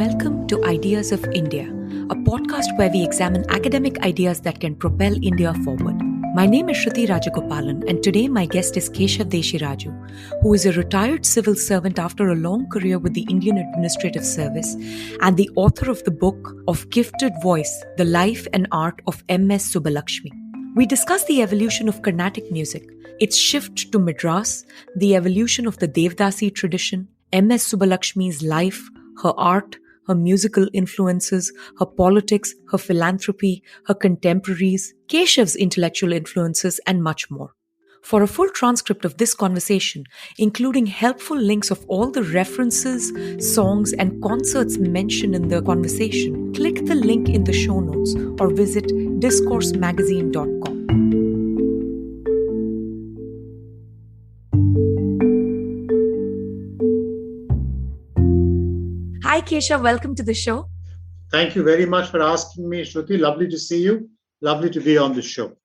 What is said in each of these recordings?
Welcome to Ideas of India, a podcast where we examine academic ideas that can propel India forward. My name is Shruti Rajagopalan, and today my guest is Keshav Desiraju, who is a retired civil servant after a long career with the Indian Administrative Service and the author of the book Of Gifted Voice, The Life and Art of M.S. Subbulakshmi. We discuss the evolution of Carnatic music, its shift to Madras, the evolution of the Devdasi tradition, M.S. Subbulakshmi's life, her art, her musical influences, her politics, her philanthropy, her contemporaries, Keshav's intellectual influences, and much more. For a full transcript of this conversation, including helpful links of all the references, songs, and concerts mentioned in the conversation, click the link in the show notes or visit discoursemagazine.com. Hi, Keshav. Welcome to the show. Thank you very much for asking me, Shruti. Lovely to see you. Lovely to be on the show.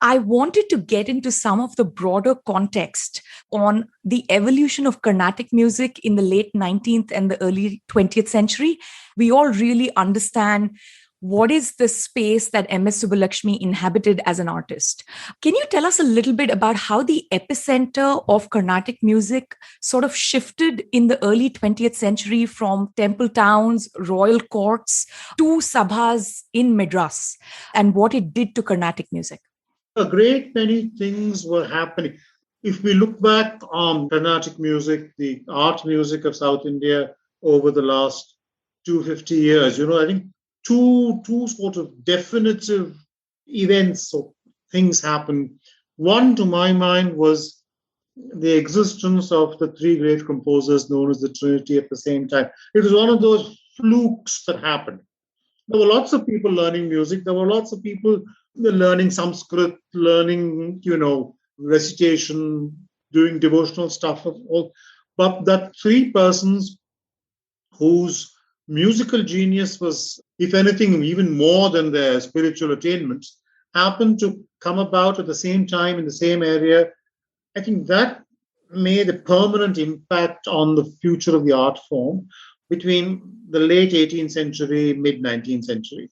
I wanted to get into some of the broader context on the evolution of Carnatic music in the late 19th and the early 20th century. We all really understand what is the space that M.S. Subbulakshmi inhabited as an artist. Can you tell us a little bit about how the epicenter of Carnatic music sort of shifted in the early 20th century from temple towns, royal courts to sabhas in Madras, and what it did to Carnatic music? A great many things were happening. If we look back on Carnatic music, the art music of South India over the last 250 years, I think two sort of definitive events or things happened. One, to my mind, was the existence of the three great composers known as the Trinity at the same time. It was one of those flukes that happened. There were lots of people learning music. There were lots of people learning Sanskrit, learning, recitation, doing devotional stuff. But that three persons whose musical genius was, if anything, even more than their spiritual attainments, happened to come about at the same time in the same area. I think that made a permanent impact on the future of the art form between the late 18th century, mid 19th century.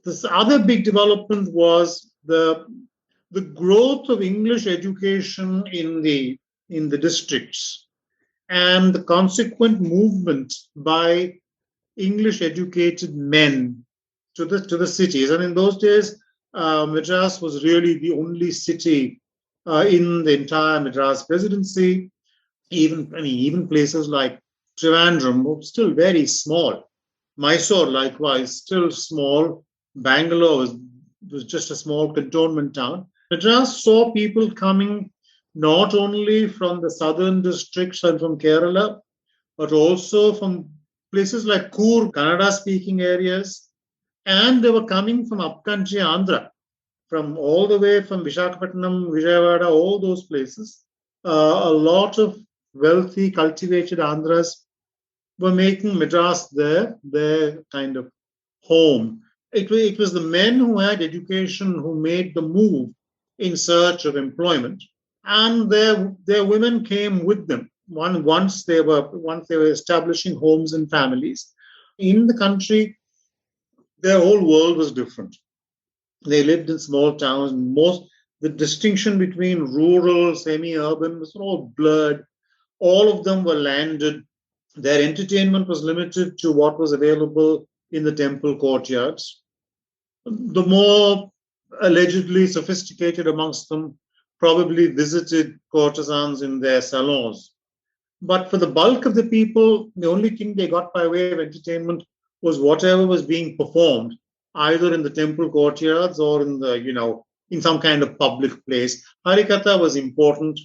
This other big development was the growth of English education in the districts and the consequent movement by English educated men to the cities. And in those days, Madras was really the only city in the entire Madras presidency. Even places like Trivandrum were still very small. Mysore, likewise, still small. Bangalore was just a small cantonment town. Madras saw people coming not only from the southern districts and from Kerala, but also from places like Coorg, Kannada-speaking areas, and they were coming from upcountry Andhra, from all the way from Visakhapatnam, Vijayawada, all those places. A lot of wealthy, cultivated Andhras were making Madras their kind of home. It was the men who had education who made the move in search of employment, and their women came with them. Once they were establishing homes and families in the country, their whole world was different. They lived in small towns. The distinction between rural, semi-urban was all blurred. All of them were landed. Their entertainment was limited to what was available in the temple courtyards. The more allegedly sophisticated amongst them probably visited courtesans in their salons. But for the bulk of the people, the only thing they got by way of entertainment was whatever was being performed, either in the temple courtyards or in some kind of public place. Harikatha was important,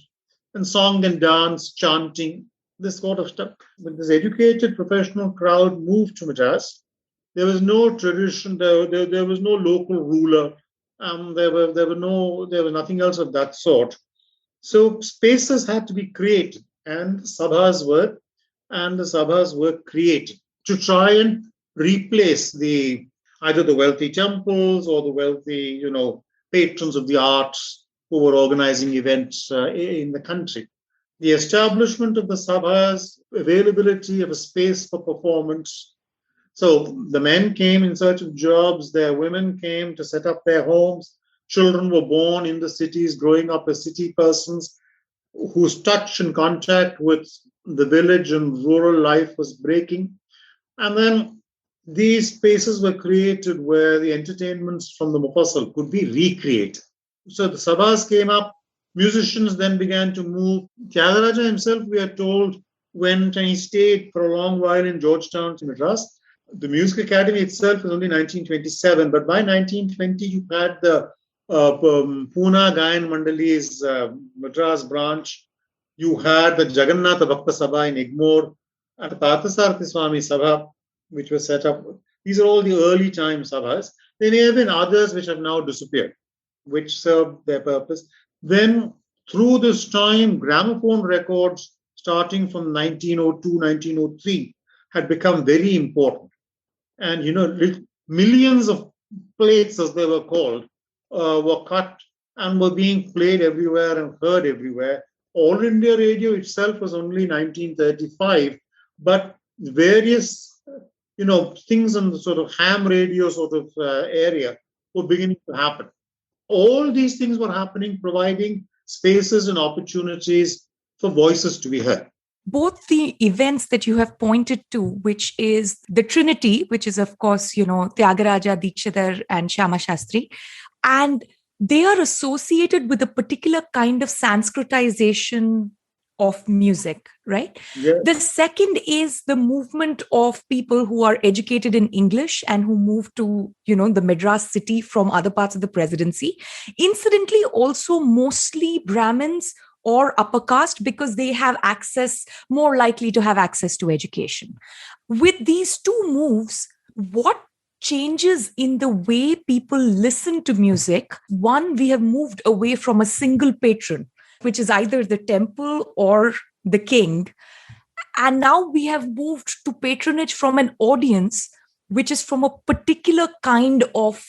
and song and dance, chanting, this sort of stuff. When this educated professional crowd moved to Madras, there was no tradition, there was no local ruler, there was nothing else of that sort. So spaces had to be created. And the sabhas were created to try and replace either the wealthy temples or the wealthy, patrons of the arts who were organizing events in the country. The establishment of the sabhas, availability of a space for performance. So the men came in search of jobs, their women came to set up their homes, children were born in the cities, growing up as city persons whose touch and contact with the village and rural life was breaking. And then these spaces were created where the entertainments from the Mufassal could be recreated. So the sabhas came up, musicians then began to move. Tyagaraja himself, we are told, went and he stayed for a long while in Georgetown, Madras. The Music Academy itself is only 1927, but by 1920 you had the Pune Gayan Mandali's Madras branch. You had the Jagannatha Bhakta Sabha in Egmore, and the Parthasarathi Swami Sabha, which was set up. These are all the early time sabhas. There may have been others which have now disappeared, which served their purpose. Then, through this time, gramophone records starting from 1902, 1903 had become very important. And, millions of plates, as they were called, were cut and were being played everywhere and heard everywhere. All India Radio itself was only 1935, but various things on the sort of ham radio sort of area were beginning to happen. All these things were happening, providing spaces and opportunities for voices to be heard. Both the events that you have pointed to, which is the Trinity, which is, of course, Tyagaraja, Dikshidhar, and Shyama Shastri, and they are associated with a particular kind of Sanskritization of music, right? Yes. The second is the movement of people who are educated in English and who move to, the Madras city from other parts of the presidency. Incidentally, also mostly Brahmins or upper caste, because they have access, more likely to have access to education. With these two moves, what changes in the way people listen to music? One, we have moved away from a single patron, which is either the temple or the king. And now we have moved to patronage from an audience, which is from a particular kind of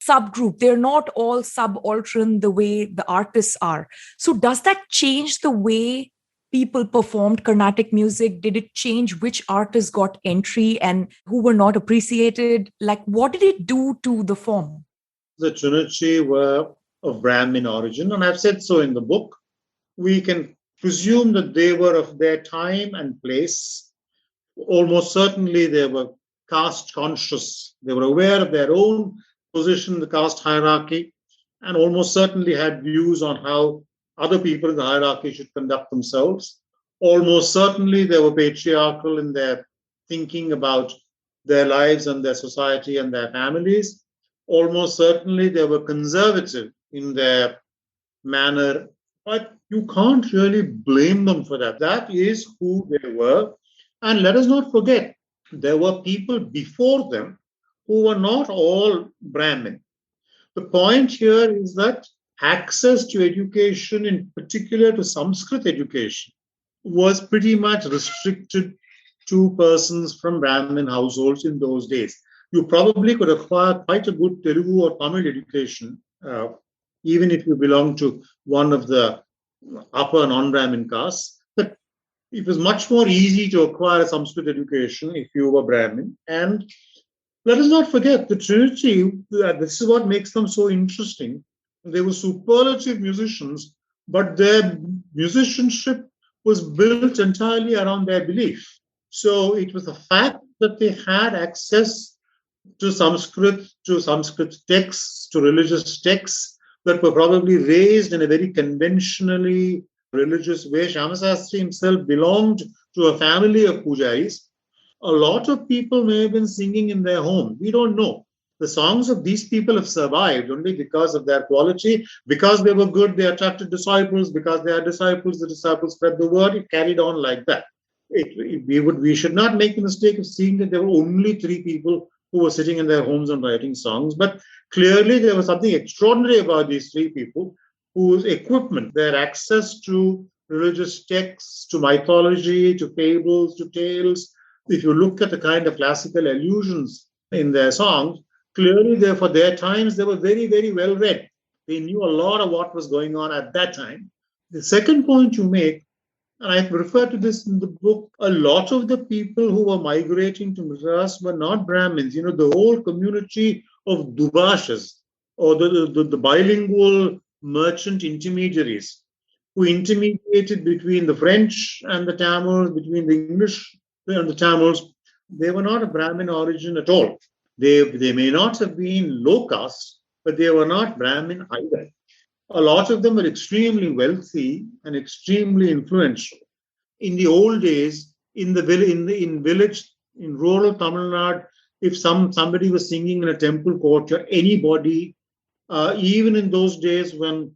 subgroup. They're not all subaltern the way the artists are. So does that change the way people performed Carnatic music? Did it change which artists got entry and who were not appreciated? Like, what did it do to the form? The Trinity were of Brahmin origin, and I've said so in the book. We can presume that they were of their time and place. Almost certainly they were caste conscious. They were aware of their own position in the caste hierarchy, and almost certainly had views on how other people in the hierarchy should conduct themselves. Almost certainly they were patriarchal in their thinking about their lives and their society and their families. Almost certainly they were conservative in their manner, but you can't really blame them for that. That is who they were. And let us not forget, there were people before them who were not all Brahmin. The point here is that access to education, in particular to Sanskrit education, was pretty much restricted to persons from Brahmin households in those days. You probably could acquire quite a good Telugu or Tamil education, even if you belong to one of the upper non-Brahmin castes. But it was much more easy to acquire a Sanskrit education if you were Brahmin. And let us not forget the Trinity. This is what makes them so interesting. They were superlative musicians, but their musicianship was built entirely around their belief. So it was the fact that they had access to Sanskrit texts, to religious texts that were probably raised in a very conventionally religious way. Shyama Shastri himself belonged to a family of pujaris. A lot of people may have been singing in their home. We don't know. The songs of these people have survived only because of their quality. Because they were good, they attracted disciples. Because they are disciples, the disciples spread the word. It carried on like that. We should not make the mistake of seeing that there were only three people who were sitting in their homes and writing songs. But clearly there was something extraordinary about these three people whose equipment, their access to religious texts, to mythology, to fables, to tales. If you look at the kind of classical allusions in their songs, clearly for their times, they were very, very well read. They knew a lot of what was going on at that time. The second point you make And I refer to this in the book. A lot of the people who were migrating to Madras were not Brahmins. The whole community of Dubashas, or the bilingual merchant intermediaries who intermediated between the French and the Tamils, between the English and the Tamils, they were not of Brahmin origin at all. They may not have been low caste, but they were not Brahmin either. A lot of them were extremely wealthy and extremely influential. In the old days, in village, in rural Tamil Nadu, if somebody was singing in a temple courtyard, anybody, even in those days when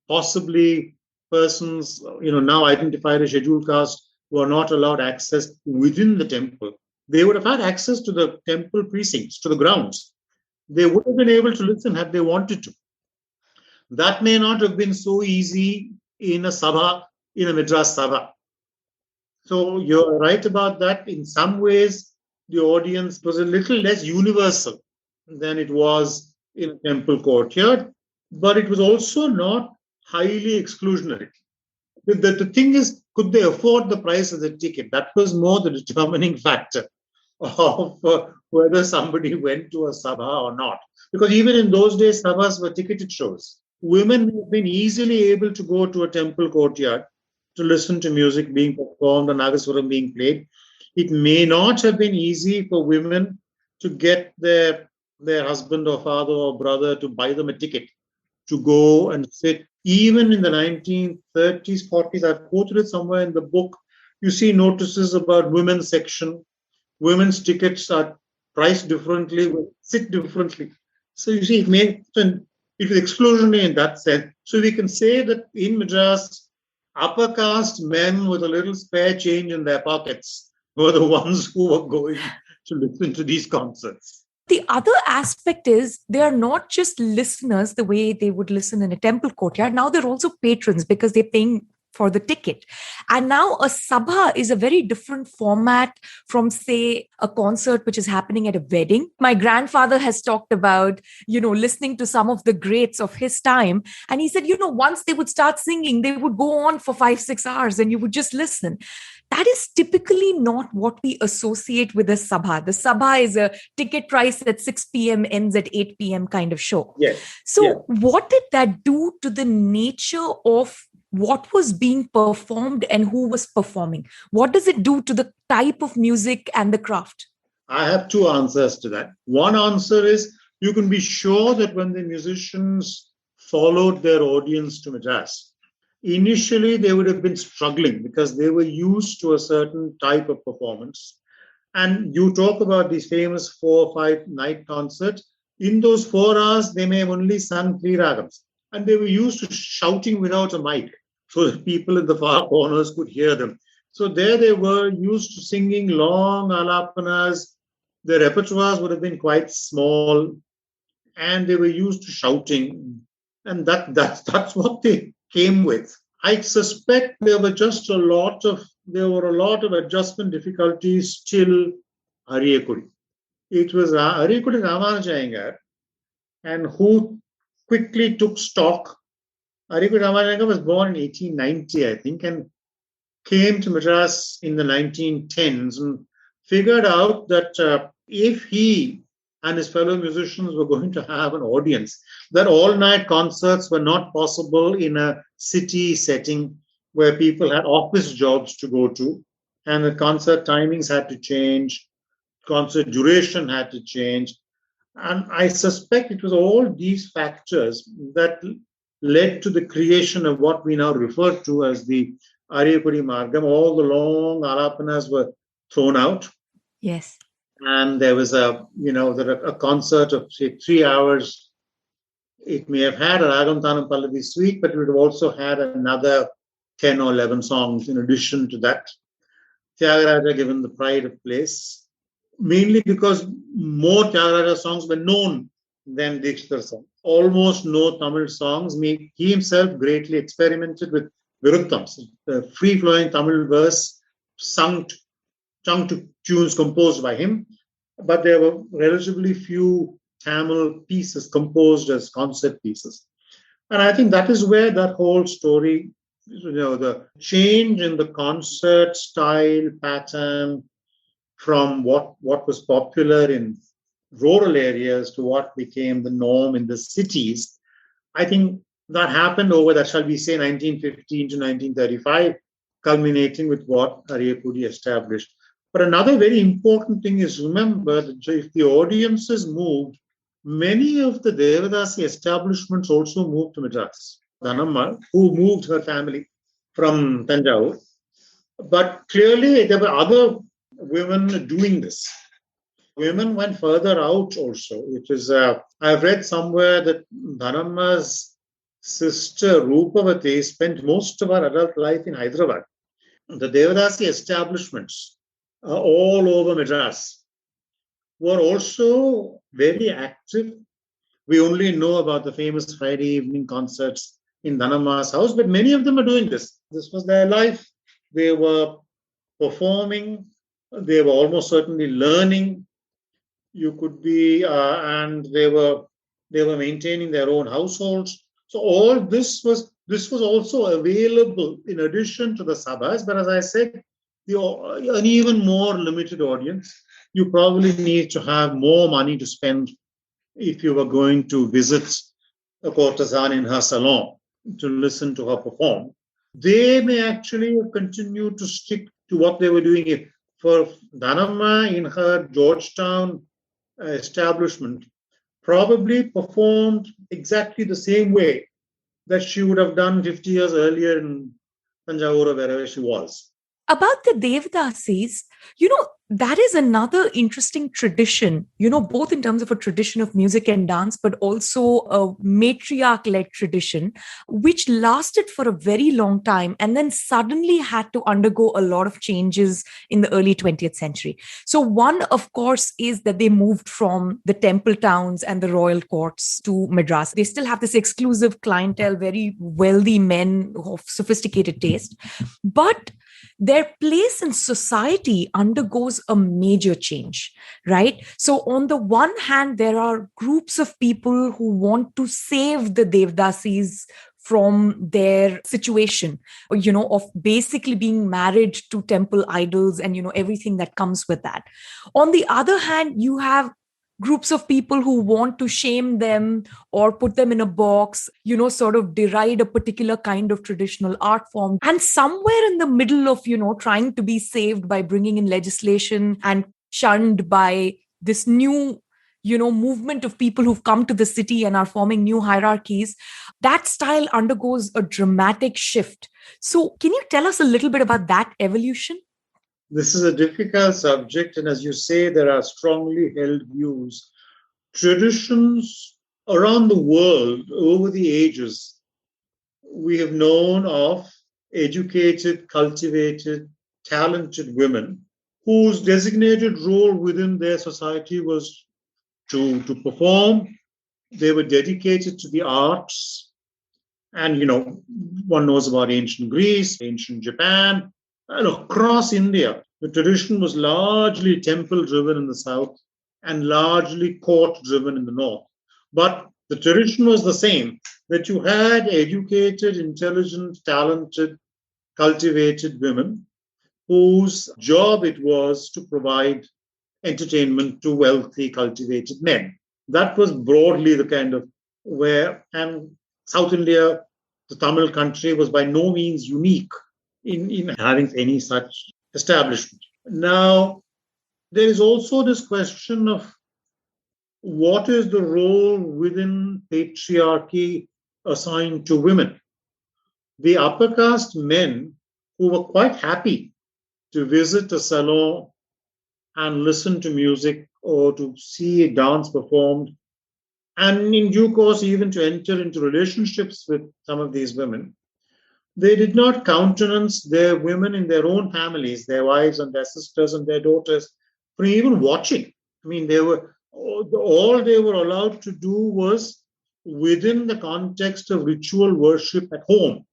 possibly persons, now identified as scheduled caste, were not allowed access within the temple, they would have had access to the temple precincts, to the grounds. They would have been able to listen had they wanted to. That may not have been so easy in a sabha, in a Madras sabha. So you're right about that. In some ways, the audience was a little less universal than it was in a temple courtyard, but it was also not highly exclusionary. The thing is, could they afford the price of the ticket? That was more the determining factor of whether somebody went to a sabha or not. Because even in those days, sabhas were ticketed shows. Women have been easily able to go to a temple courtyard to listen to music being performed or Nagaswaram being played. It may not have been easy for women to get their husband or father or brother to buy them a ticket to go and sit. Even in the 1930s, 40s, I've quoted it somewhere in the book, you see notices about women's section. Women's tickets are priced differently, sit differently. So you see, it was exclusionary in that sense. So we can say that in Madras, upper caste men with a little spare change in their pockets were the ones who were going to listen to these concerts. The other aspect is they are not just listeners the way they would listen in a temple courtyard. Now they're also patrons because they're paying for the ticket. And now a sabha is a very different format from, say, a concert which is happening at a wedding. My grandfather has talked about, listening to some of the greats of his time. And he said, once they would start singing, they would go on for 5-6 hours and you would just listen. That is typically not what we associate with a sabha. The sabha is a ticket price at 6 p.m. ends at 8 p.m. kind of show. Yes. So what did that do to the nature of what was being performed and who was performing? What does it do to the type of music and the craft? I have two answers to that. One answer is you can be sure that when the musicians followed their audience to Madras, initially they would have been struggling because they were used to a certain type of performance. And you talk about these famous 4 or 5 night concerts. In those 4 hours, they may have only sung 3 ragams. And they were used to shouting without a mic so that people in the far corners could hear them. So there they were used to singing long alapanas. Their repertoires would have been quite small, and they were used to shouting. And that's what they came with. I suspect there were a lot of adjustment difficulties till Ariyakudi. It was Ariyakudi Ramanuja Iyengar, and who quickly took stock. Ariyakudi Ramanuja Iyengar was born in 1890, I think, and came to Madras in the 1910s and figured out that if he and his fellow musicians were going to have an audience, that all-night concerts were not possible in a city setting where people had office jobs to go to, and the concert timings had to change, concert duration had to change. And I suspect it was all these factors that led to the creation of what we now refer to as the Ariyakudi Margam. All the long alapanas were thrown out. Yes. And there was a concert of, say, 3 hours. It may have had a Ragam Tanam Pallavi suite, but it would have also had another 10 or 11 songs in addition to that. Tyagaraja given the pride of place, mainly because more Tyagaraja songs were known than Dikshitar songs. Almost no Tamil songs. He himself greatly experimented with Viruttams, the free-flowing Tamil verse sung to tunes composed by him, but there were relatively few Tamil pieces composed as concert pieces. And I think that is where that whole story The change in the concert style pattern from what was popular in rural areas to what became the norm in the cities. I think that happened over that, shall we say, 1915 to 1935, culminating with what Ariyakudi established. But another very important thing is, remember that if the audiences moved, many of the Devadasi establishments also moved to Madras. Dhanamma, who moved her family from Tanjore. But clearly, there were other women doing this. Women went further out also, which is, I've read somewhere that Dhanamma's sister Rupavati spent most of her adult life in Hyderabad. The Devadasi establishments all over Madras were also very active. We only know about the famous Friday evening concerts in Dhanamma's house, but many of them are doing this. This was their life. They were performing. They were almost certainly learning. You could be, and they were maintaining their own households. So all this was also available in addition to the sabhas. But as I said, an even more limited audience. You probably need to have more money to spend if you were going to visit a courtesan in her salon to listen to her perform. They may actually continue to stick to what they were doing. For Dhanamma in her Georgetown establishment, probably performed exactly the same way that she would have done 50 years earlier in Tanjore or wherever she was. About the Devdasis, that is another interesting tradition, both in terms of a tradition of music and dance, but also a matriarch-led tradition, which lasted for a very long time and then suddenly had to undergo a lot of changes in the early 20th century. So one, of course, is that they moved from the temple towns and the royal courts to Madras. They still have this exclusive clientele, very wealthy men of sophisticated taste. But their place in society undergoes a major change, right? So on the one hand, there are groups of people who want to save the Devdasis from their situation, of basically being married to temple idols and, everything that comes with that. On the other hand, you have groups of people who want to shame them or put them in a box, sort of deride a particular kind of traditional art form. And somewhere in the middle of, trying to be saved by bringing in legislation and shunned by this new, movement of people who've come to the city and are forming new hierarchies, that style undergoes a dramatic shift. So can you tell us a little bit about that evolution? This is a difficult subject, and as you say, there are strongly held views. Traditions around the world over the ages, we have known of educated, cultivated, talented women whose designated role within their society was to perform. They were dedicated to the arts. And, one knows about ancient Greece, ancient Japan, and across India. The tradition was largely temple-driven in the south and largely court-driven in the north. But the tradition was the same, that you had educated, intelligent, talented, cultivated women whose job it was to provide entertainment to wealthy, cultivated men. That was broadly the kind of and South India, the Tamil country, was by no means unique in having any such establishment. Now, there is also this question of what is the role within patriarchy assigned to women. The upper caste men who were quite happy to visit a salon and listen to music or to see a dance performed, and in due course even to enter into relationships with some of these women, they did not countenance their women in their own families, their wives and their sisters and their daughters, for even watching. I mean, all they were allowed to do was within the context of ritual worship at home,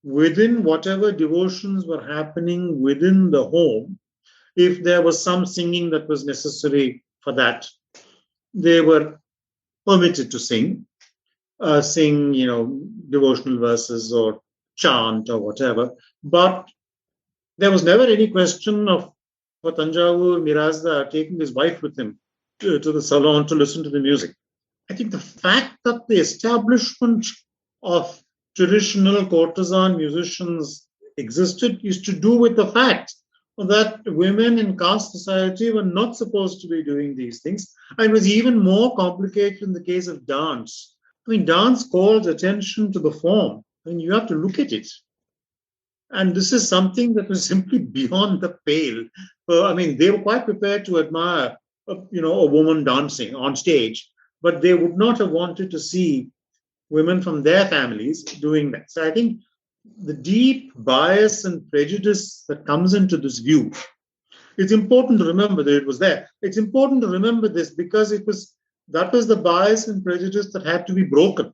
within whatever devotions were happening within the home. If there was some singing that was necessary for that, they were permitted to sing, devotional verses or chant or whatever. But there was never any question of for Tanjavur Mirazda taking his wife with him to the salon to listen to the music. I think the fact that the establishment of traditional courtesan musicians existed is to do with the fact that women in caste society were not supposed to be doing these things. And it was even more complicated in the case of dance. I mean, dance calls attention to the form. I mean, you have to look at it. And this is something that was simply beyond the pale. I mean, they were quite prepared to admire, a woman dancing on stage, but they would not have wanted to see women from their families doing that. So I think the deep bias and prejudice that comes into this view, it's important to remember that it was there. It's important to remember this because that was the bias and prejudice that had to be broken.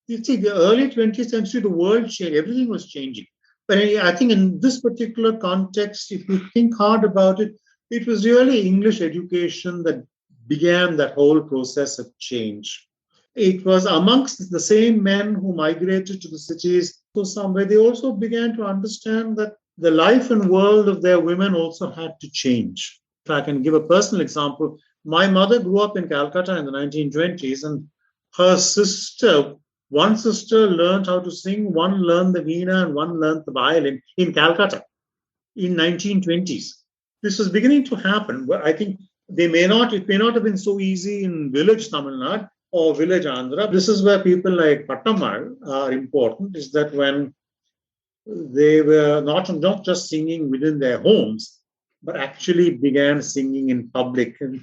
You see, the early 20th century, the world changed, everything was changing. But I think in this particular context, if you think hard about it, it was really English education that began that whole process of change. It was amongst the same men who migrated to the cities. So somewhere they also began to understand that the life and world of their women also had to change. If I can give a personal example, my mother grew up in Calcutta in the 1920s, and one sister learned how to sing, one learned the veena, and one learned the violin in Calcutta in 1920s. This was beginning to happen. But I think it may not have been so easy in village Tamil Nadu or village Andhra. This is where people like Pattamar are important, is that when they were not just singing within their homes, but actually began singing in public. And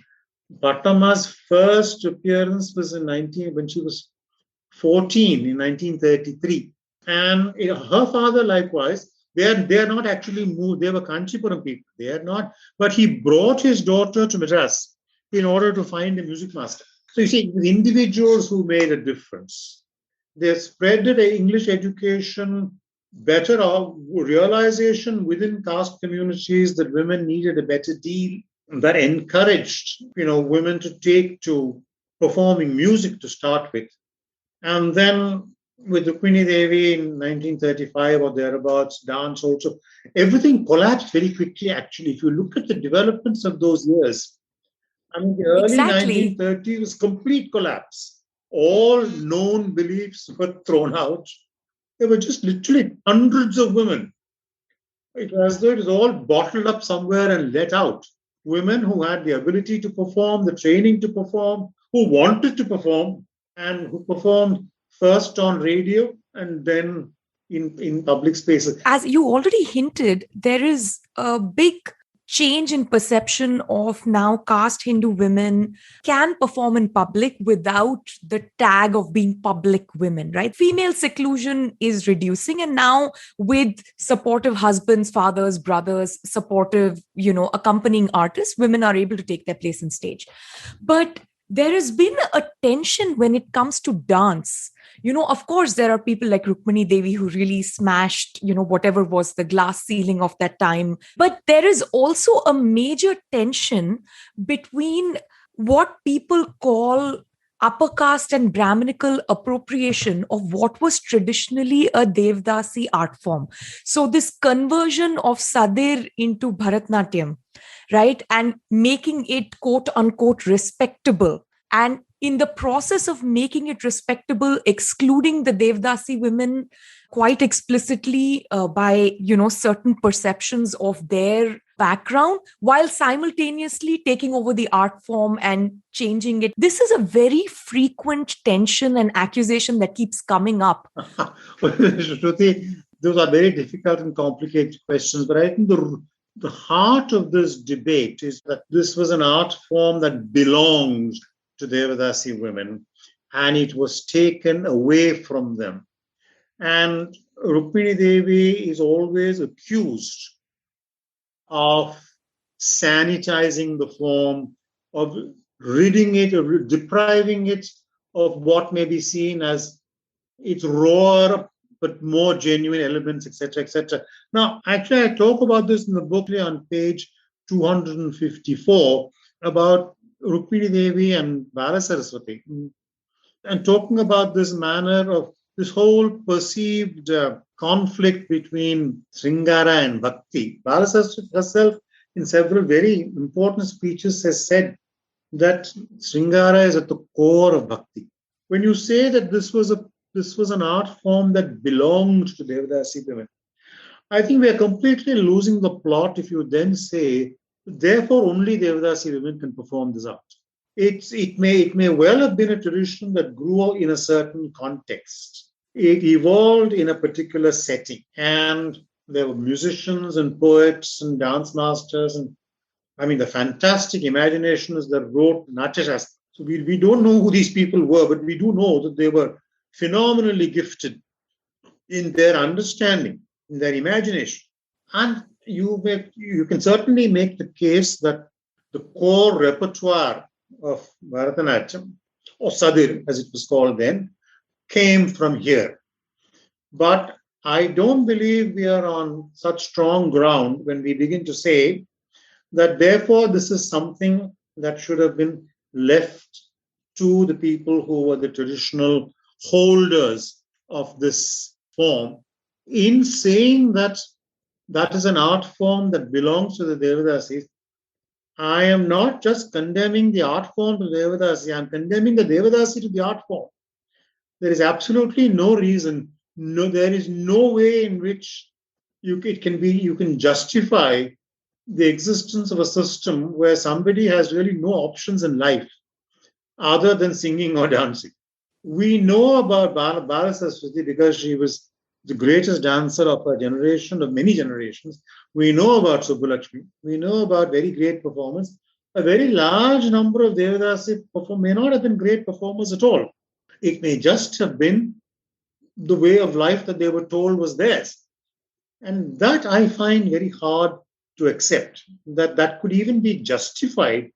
Pattamma's first appearance was when she was 14 in 1933. And her father, likewise, they are not actually moved. They were Kanchipuram people. They are not. But he brought his daughter to Madras in order to find a music master. So you see, the individuals who made a difference. They spread the English education, better realization within caste communities that women needed a better deal, that encouraged women to take to performing music to start with. And then with Rukmini Devi in 1935 or thereabouts, dance also, everything collapsed very quickly, actually. If you look at the developments of those years, I mean, the early 1930s was complete collapse. All known beliefs were thrown out. There were just literally hundreds of women. It was as though it was all bottled up somewhere and let out. Women who had the ability to perform, the training to perform, who wanted to perform, and who performed first on radio and then in public spaces. As you already hinted, there is a big change in perception of now caste Hindu women can perform in public without the tag of being public women, right? Female seclusion is reducing. And now with supportive husbands, fathers, brothers, supportive, accompanying artists, women are able to take their place on stage. But there has been a tension when it comes to dance. Of course, there are people like Rukmini Devi who really smashed, whatever was the glass ceiling of that time. But there is also a major tension between what people call upper caste and Brahminical appropriation of what was traditionally a Devdasi art form. So this conversion of Sadir into Bharatnatyam, right? And making it quote unquote respectable. And in the process of making it respectable, excluding the Devdasi women quite explicitly by, certain perceptions of their background, while simultaneously taking over the art form and changing it. This is a very frequent tension and accusation that keeps coming up. Shruti, those are very difficult and complicated questions, but I think the heart of this debate is that this was an art form that belonged to Devadasi women, and it was taken away from them. And Rukmini Devi is always accused of sanitizing the form, of ridding it, or depriving it of what may be seen as its raw but more genuine elements, etc., etc. Now, actually, I talk about this in the book on page 254 about Rukmini Devi and Bala Saraswati, and talking about this manner of this whole perceived conflict between Sringara and Bhakti. Bala Saraswati herself, in several very important speeches, has said that Sringara is at the core of Bhakti. When you say that this was an art form that belonged to Devadasi women, I think we are completely losing the plot if you then say, therefore only Devadasi women can perform this art. It may well have been a tradition that grew in a certain context. It evolved in a particular setting, and there were musicians and poets and dance masters, and the fantastic imaginations that wrote Natyashastra. So we don't know who these people were, but we do know that they were phenomenally gifted in their understanding, in their imagination. And you can certainly make the case that the core repertoire of Bharatanatyam, or Sadir as it was called then, came from here. But I don't believe we are on such strong ground when we begin to say that therefore this is something that should have been left to the people who were the traditional holders of this form. In saying that that is an art form that belongs to the Devadasis, I am not just condemning the art form to Devadasi, I am condemning the Devadasi to the art form. There is absolutely no reason, there is no way in which you can justify the existence of a system where somebody has really no options in life other than singing or dancing. We know about Bala Saraswati because she was the greatest dancer of her generation, of many generations. We know about Subbulakshmi. We know about very great performers. A very large number of Devadasi may not have been great performers at all. It may just have been the way of life that they were told was theirs. And that I find very hard to accept. That could even be justified,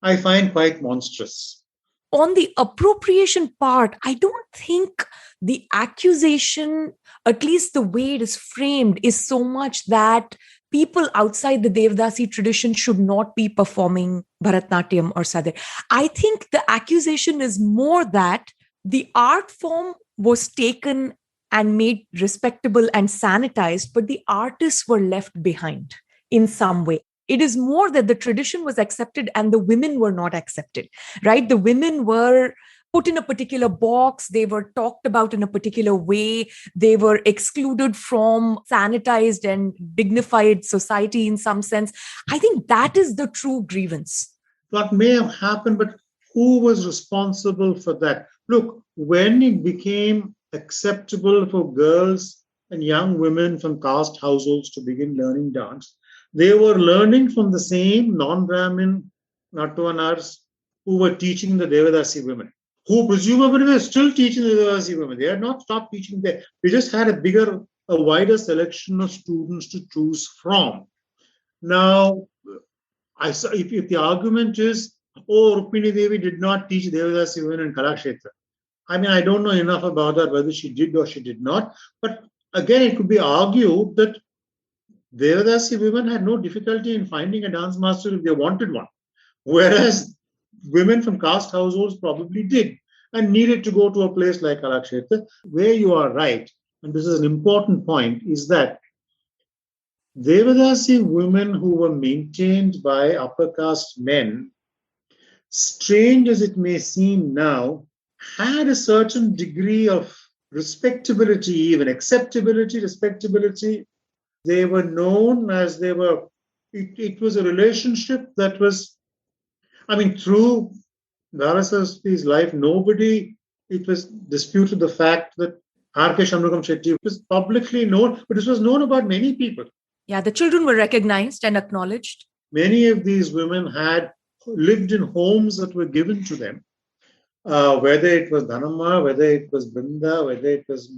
I find quite monstrous. On the appropriation part, I don't think the accusation, at least the way it is framed, is so much that people outside the Devadasi tradition should not be performing Bharatnatyam or Sadir. I think the accusation is more that the art form was taken and made respectable and sanitized, but the artists were left behind in some way. It is more that the tradition was accepted and the women were not accepted, right? The women were put in a particular box. They were talked about in a particular way. They were excluded from sanitized and dignified society in some sense. I think that is the true grievance. What may have happened, but who was responsible for that? Look, when it became acceptable for girls and young women from caste households to begin learning dance, they were learning from the same non-Brahmin Natwanars who were teaching the Devadasi women, who presumably were still teaching the Devadasi women. They had not stopped teaching there. We just had a wider selection of students to choose from. Now, if the argument is, Rukmini Devi did not teach Devadasi women in Kalakshetra. I don't know enough about that, whether she did or she did not. But again, it could be argued that Devadasi women had no difficulty in finding a dance master if they wanted one, whereas women from caste households probably did and needed to go to a place like Kalakshetra. Where you are right, and this is an important point, is that Devadasi women who were maintained by upper caste men, strange as it may seem now, had a certain degree of respectability, even acceptability, respectability. They were known as it was a relationship that was, through Bala Saraswati's life, it was disputed the fact that R.K. Shanmugam Shetty was publicly known, but this was known about many people. Yeah, the children were recognized and acknowledged. Many of these women had lived in homes that were given to them, whether it was Dhanamma, whether it was Brinda, whether it was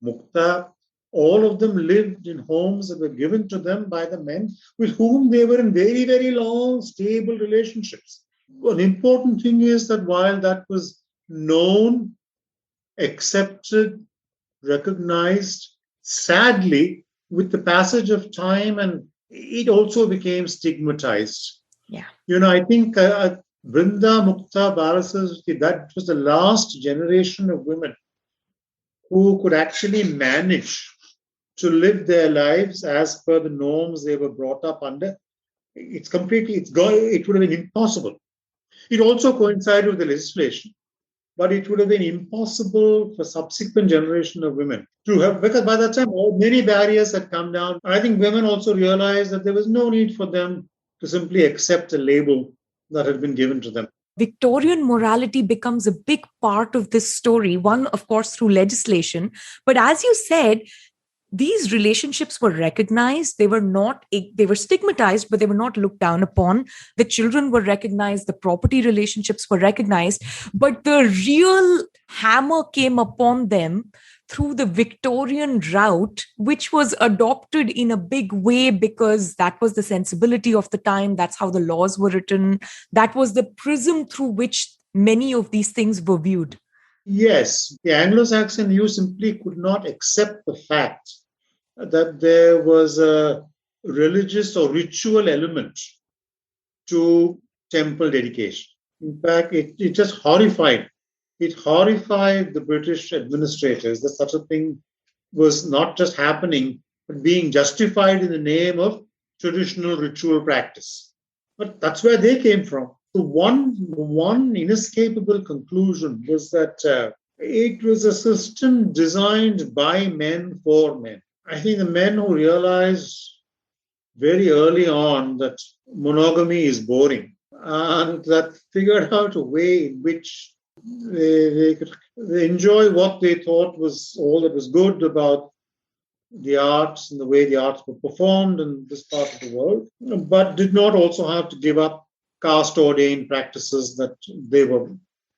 Mukta. All of them lived in homes that were given to them by the men with whom they were in very, very long, stable relationships. An important thing is that while that was known, accepted, recognized, sadly, with the passage of time, and it also became stigmatized. Yeah. I think Brinda, Mukta, Bala Saraswati, that was the last generation of women who could actually manage to live their lives as per the norms they were brought up under. It would have been impossible. It also coincided with the legislation, but it would have been impossible for subsequent generation of women to have, because by that time, many barriers had come down. I think women also realized that there was no need for them to simply accept a label that had been given to them. Victorian morality becomes a big part of this story. One, of course, through legislation. But as you said, these relationships were recognized. They were stigmatized, but they were not looked down upon. The children were recognized. The property relationships were recognized. But the real hammer came upon them through the Victorian route, which was adopted in a big way because that was the sensibility of the time. That's how the laws were written. That was the prism through which many of these things were viewed. Yes, the Anglo-Saxon view simply could not accept the fact that there was a religious or ritual element to temple dedication. In fact, it just horrified. It horrified the British administrators that such a thing was not just happening, but being justified in the name of traditional ritual practice. But that's where they came from. The one inescapable conclusion was that it was a system designed by men for men. I think the men who realized very early on that monogamy is boring and that figured out a way in which they could enjoy what they thought was all that was good about the arts and the way the arts were performed in this part of the world, but did not also have to give up caste-ordained practices that they were,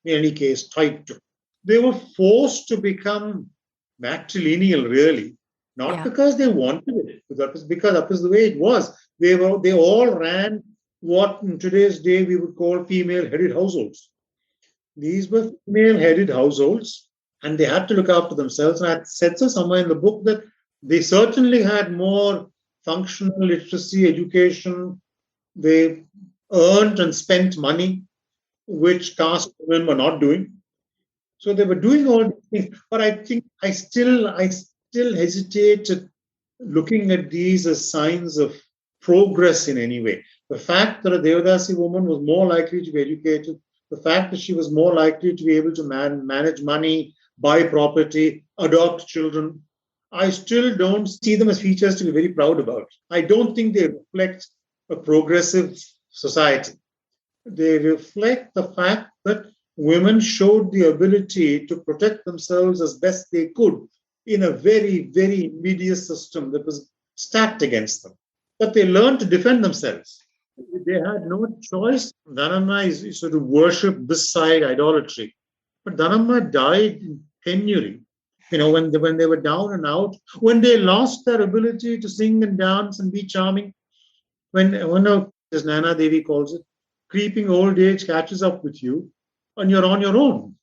in any case, tied to. They were forced to become matrilineal, really, not because they wanted it, because that was the way it was. They all ran what in today's day we would call female-headed households. These were female-headed households, and they had to look after themselves. And I said so somewhere in the book that they certainly had more functional literacy, education. They earned and spent money, which caste women were not doing. So they were doing all these things. But I think I still hesitate at looking at these as signs of progress in any way. The fact that a Devadasi woman was more likely to be educated, the fact that she was more likely to be able to manage money, buy property, adopt children, I still don't see them as features to be very proud about. I don't think they reflect a progressive society. They reflect the fact that women showed the ability to protect themselves as best they could in a very, very invidious system that was stacked against them. But they learned to defend themselves. They had no choice. Dhanamma is sort of worship this side idolatry. But Dhanamma died in penury. When they were down and out, when they lost their ability to sing and dance and be charming, as Nana Devi calls it, creeping old age catches up with you and you're on your own.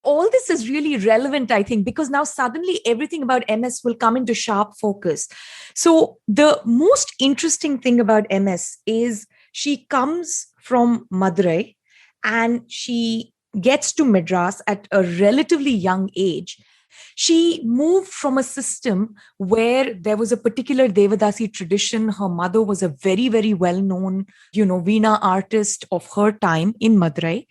All this is really relevant, I think, because now suddenly everything about MS will come into sharp focus. So the most interesting thing about MS is she comes from Madurai and she gets to Madras at a relatively young age. She moved from a system where there was a particular Devadasi tradition. Her mother was a very, very well-known, Veena artist of her time in Madurai.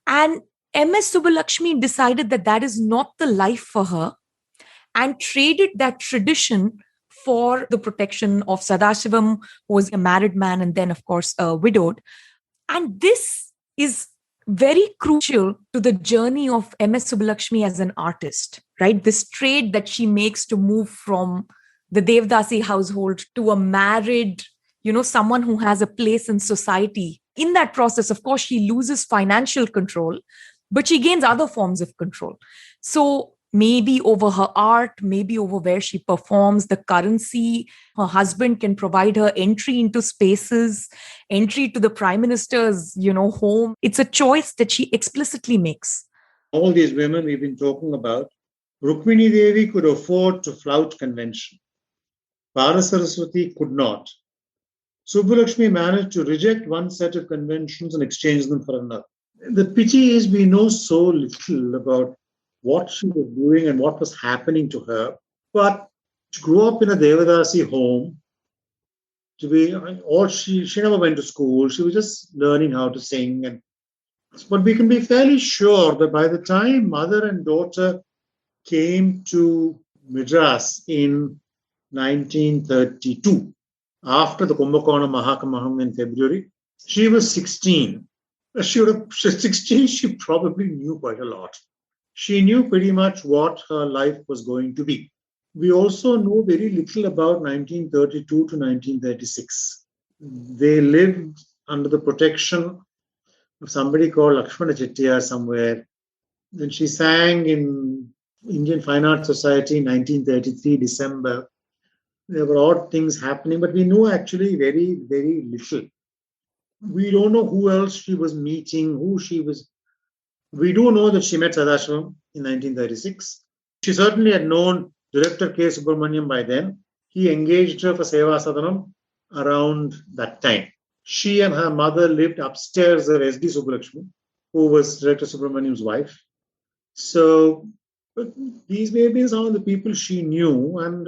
And MS Subbulakshmi decided that that is not the life for her and traded that tradition for the protection of Sadashivam, who was a married man and then, of course, widowed. And this is very crucial to the journey of MS Subbulakshmi as an artist, right? This trade that she makes to move from the Devdasi household to a married, someone who has a place in society. In that process, of course, she loses financial control, but she gains other forms of control. So maybe over her art, maybe over where she performs, the currency, her husband can provide her entry into spaces, entry to the Prime Minister's, home. It's a choice that she explicitly makes. All these women we've been talking about, Rukmini Devi could afford to flout convention. Parasaraswati could not. Subbulakshmi managed to reject one set of conventions and exchange them for another. The pity is we know so little about what she was doing and what was happening to her. But She grew up in a Devadasi home. She never went to school. She was just learning how to sing. But we can be fairly sure that by the time mother and daughter came to Madras in 1932, after the Kumbakonam Mahakamaham in February, she was 16. She's 16, she probably knew quite a lot. She knew pretty much what her life was going to be. We also know very little about 1932 to 1936. They lived under the protection of somebody called Lakshmana Chettiar somewhere. Then she sang in Indian Fine Arts Society in 1933, December. There were odd things happening, but we know actually very, very little. We don't know who else she was meeting, who she was. We do know that she met Sadashivam in 1936. She certainly had known Director K. Subramaniam by then. He engaged her for Seva Sadanam around that time. She and her mother lived upstairs of S.D. Subbulakshmi, who was Director Subramaniam's wife. So these may have been some of the people she knew. And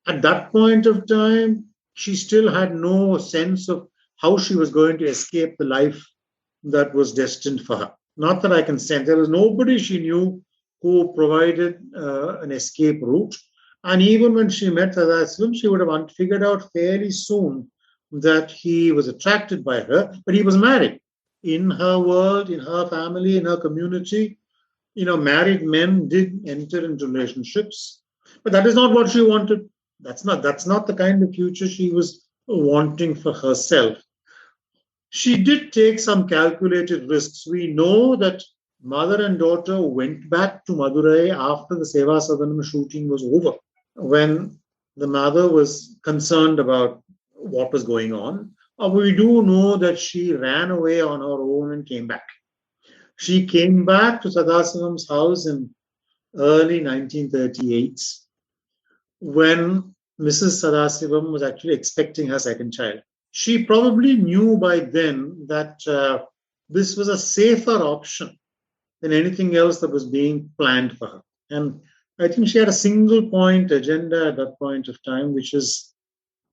at that point of time, she still had no sense of how she was going to escape the life that was destined for her. Not that I can sense. There was nobody she knew who provided an escape route. And even when she met Sadashivam, she would have figured out fairly soon that he was attracted by her, but he was married. In her world, in her family, in her community, married men did enter into relationships, but that is not what she wanted. That's not the kind of future she was wanting for herself. She did take some calculated risks. We know that mother and daughter went back to Madurai after the Seva Sadanam shooting was over, when the mother was concerned about what was going on. We do know that she ran away on her own and came back. She came back to Sadasivam's house in early 1938 when Mrs. Sadasivam was actually expecting her second child. She probably knew by then that this was a safer option than anything else that was being planned for her. And I think she had a single point agenda at that point of time, which is,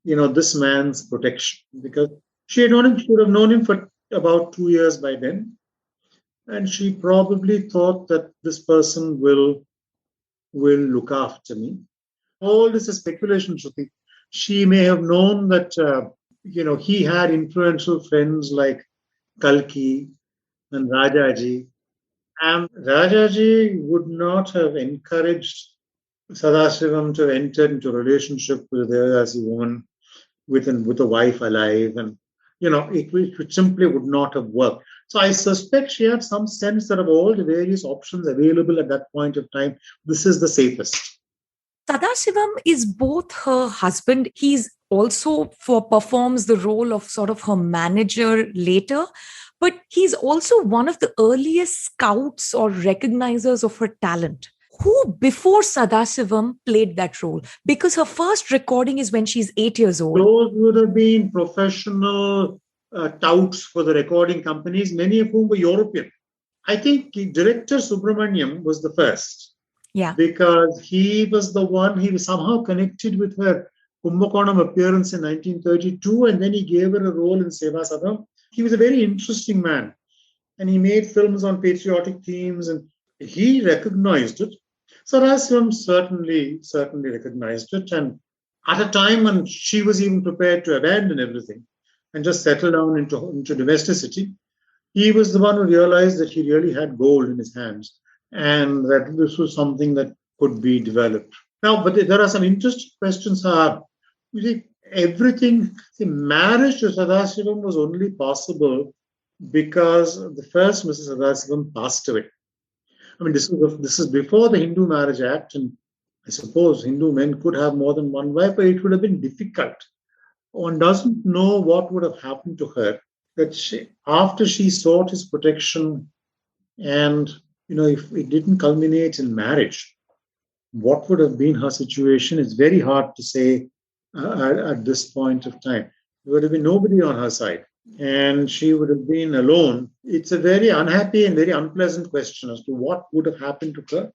this man's protection, because she would have known him for about 2 years by then. And she probably thought that this person will look after me. All this is speculation, Shruti. She may have known that, he had influential friends like Kalki and Rajaji. And Rajaji would not have encouraged Sadashivam to enter into a relationship with a Devadasi woman with a wife alive. And, it simply would not have worked. So I suspect she had some sense that of all the various options available at that point of time, this is the safest. Sadashivam is both her husband. He's also performs the role of sort of her manager later, but he's also one of the earliest scouts or recognizers of her talent. Who before Sadashivam played that role? Because her first recording is when she's 8 years old. Those would have been professional touts for the recording companies, many of whom were European. I think Director Subramaniam was the first. Yeah. Because he was the one, he was somehow connected with her Kumbakonam appearance in 1932, and then he gave her a role in Seva Sadam. He was a very interesting man, and he made films on patriotic themes, and he recognized it. Sadashivam certainly recognized it, and at a time when she was even prepared to abandon everything and just settle down into domesticity, he was the one who realized that he really had gold in his hands and that this was something that could be developed. Now, but there are some interesting questions. You see, marriage to Sadashivam was only possible because the first Mrs. Sadashivam passed away. I mean, this is before the Hindu Marriage Act, and I suppose Hindu men could have more than one wife, but it would have been difficult. One doesn't know what would have happened to her after she sought his protection, and if it didn't culminate in marriage, what would have been her situation? It's very hard to say at this point of time. There would have been nobody on her side, and she would have been alone. It's a very unhappy and very unpleasant question as to what would have happened to her.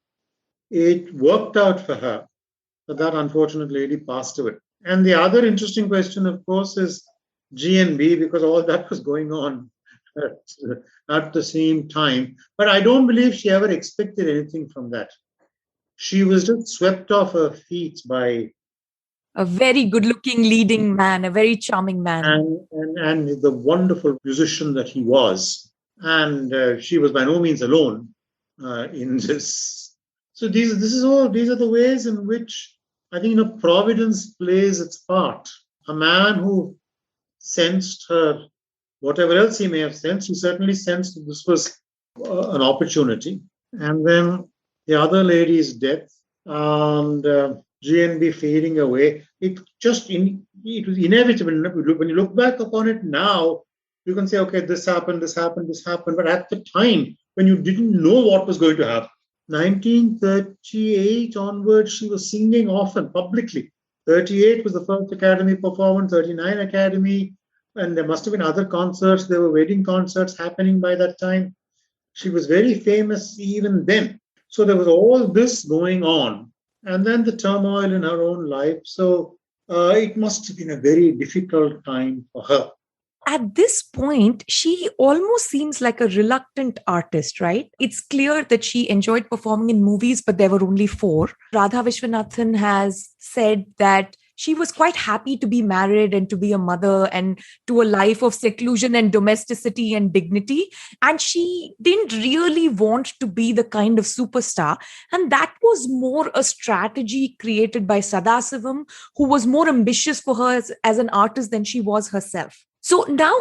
It worked out for her But that unfortunate lady passed away. And the other interesting question, of course, is GNB, because all that was going on at, at the same time. But I don't believe she ever expected anything from that. She was just swept off her feet by A very good looking leading man, a very charming man. and the wonderful musician that he was. And she was by no means alone in this. So these are the ways in which I think providence plays its part. A man who sensed her, whatever else he may have sensed, he certainly sensed that this was an opportunity. And then the other lady's death and GNB fading away, it was inevitable. When you look back upon it now, you can say, okay, this happened, this happened, this happened. But at the time, when you didn't know what was going to happen, 1938 onwards, she was singing often publicly. 38 was the first Academy performance, 39 Academy, and there must have been other concerts. There were wedding concerts happening by that time. She was very famous even then. So there was all this going on, and then the turmoil in her own life. So it must have been a very difficult time for her. At this point, she almost seems like a reluctant artist, right? It's clear that she enjoyed performing in movies, but there were only 4. Radha Vishwanathan has said that she was quite happy to be married and to be a mother and to a life of seclusion and domesticity and dignity. And she didn't really want to be the kind of superstar. And that was more a strategy created by Sadasivam, who was more ambitious for her as an artist than she was herself. So now,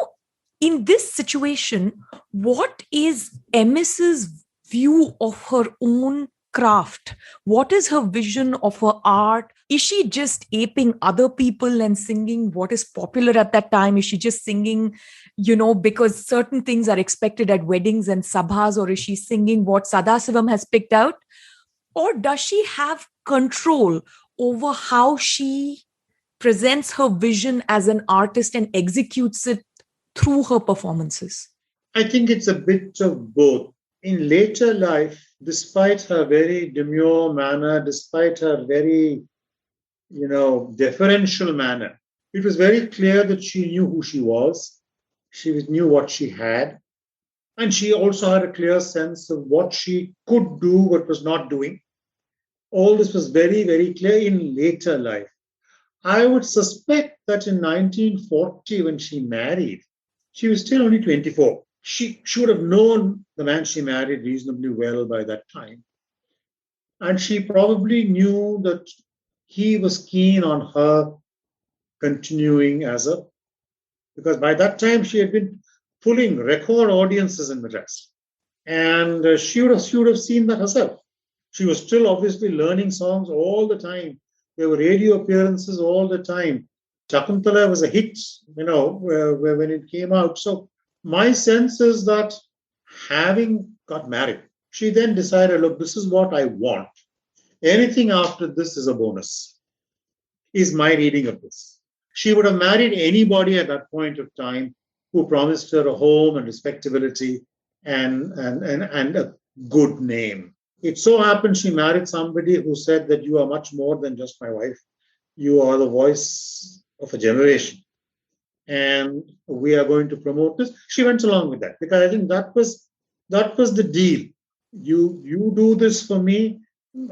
in this situation, what is MS's view of her own craft? What is her vision of her art? Is she just aping other people and singing what is popular at that time? Is she just singing, because certain things are expected at weddings and sabhas, or is she singing what Sadasivam has picked out? Or does she have control over how she presents her vision as an artist and executes it through her performances? I think it's a bit of both. In later life, despite her very demure manner, despite her very, deferential manner, it was very clear that she knew who she was. She knew what she had. And she also had a clear sense of what she could do, but was not doing. All this was very, very clear in later life. I would suspect that in 1940, when she married, she was still only 24. She should have known the man she married reasonably well by that time. And she probably knew that he was keen on her continuing because by that time she had been pulling record audiences in Madras. And she would have seen that herself. She was still obviously learning songs all the time. There were radio appearances all the time. Shakuntala was a hit, when it came out. So my sense is that having got married, she then decided, look, this is what I want. Anything after this is a bonus, is my reading of this. She would have married anybody at that point of time who promised her a home and respectability and a good name. It so happened she married somebody who said that you are much more than just my wife. You are the voice of a generation. And we are going to promote this. She went along with that because I think that was the deal. You do this for me,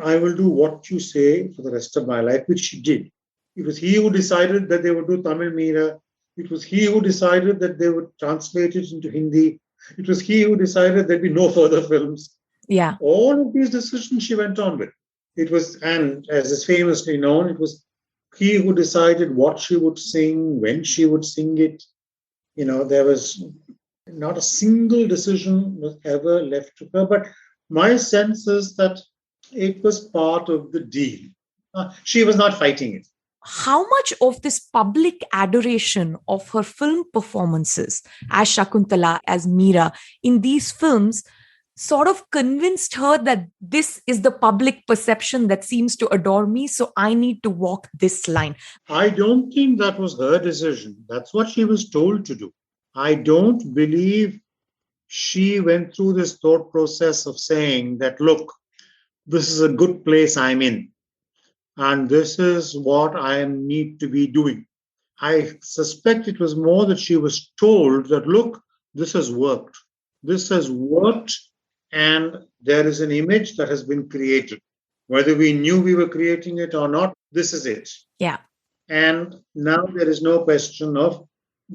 I will do what you say for the rest of my life, which she did. It was he who decided that they would do Tamil Meera. It was he who decided that they would translate it into Hindi. It was he who decided there'd be no further films. Yeah. All of these decisions she went on with. It was, and as is famously known, it was he who decided what she would sing, when she would sing it. There was not a single decision was ever left to her. But my sense is that it was part of the deal. She was not fighting it. How much of this public adoration of her film performances as Shakuntala, as Meera, in these films sort of convinced her that this is the public perception that seems to adore me, so I need to walk this line? I don't think that was her decision. That's what she was told to do. I don't believe she went through this thought process of saying that, look, this is a good place I'm in. and this is what I need to be doing. I suspect it was more that she was told that, look, this has worked. This has worked, and there is an image that has been created. Whether we knew we were creating it or not, this is it. Yeah. And now there is no question of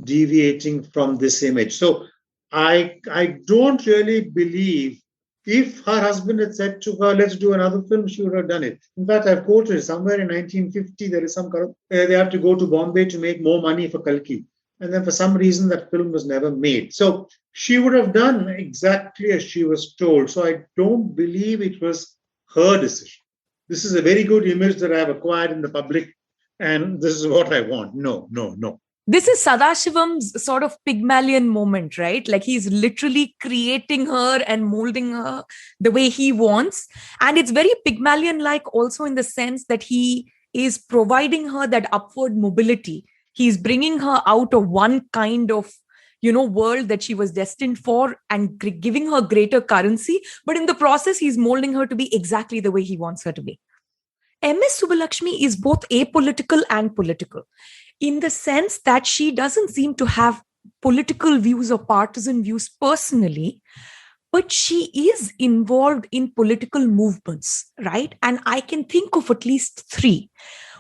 deviating from this image. So I don't really believe if her husband had said to her, let's do another film, she would have done it. In fact, I've quoted somewhere in 1950, there is some they have to go to Bombay to make more money for Kalki. And then for some reason, that film was never made. So she would have done exactly as she was told. So I don't believe it was her decision. This is a very good image that I have acquired in the public, and this is what I want. No, no, no. This is Sadashivam's sort of Pygmalion moment, right? Like he's literally creating her and molding her the way he wants. And it's very Pygmalion-like also in the sense that he is providing her that upward mobility. He's bringing her out of one kind of, world that she was destined for and giving her greater currency. But in the process, he's molding her to be exactly the way he wants her to be. MS Subbulakshmi is both apolitical and political, in the sense that she doesn't seem to have political views or partisan views personally, but she is involved in political movements, right? And I can think of at least three.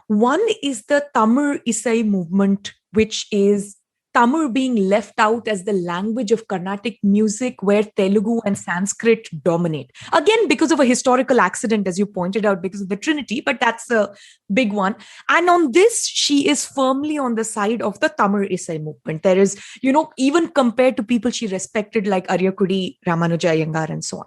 One is the Tamil Isai movement, which is Tamil being left out as the language of Carnatic music, where Telugu and Sanskrit dominate. Again, because of a historical accident, as you pointed out, because of the Trinity, but that's a big one. And on this, she is firmly on the side of the Tamil Isai movement. There is, even compared to people she respected like Aryakudi, Ramanuja Iyengar, and so on.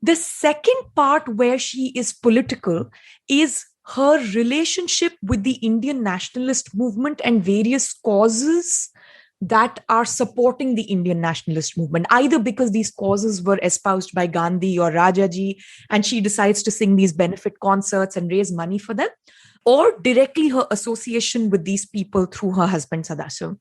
The second part where she is political is her relationship with the Indian nationalist movement and various causes that are supporting the Indian nationalist movement, either because these causes were espoused by Gandhi or Rajaji, and she decides to sing these benefit concerts and raise money for them, or directly her association with these people through her husband Sadashiv.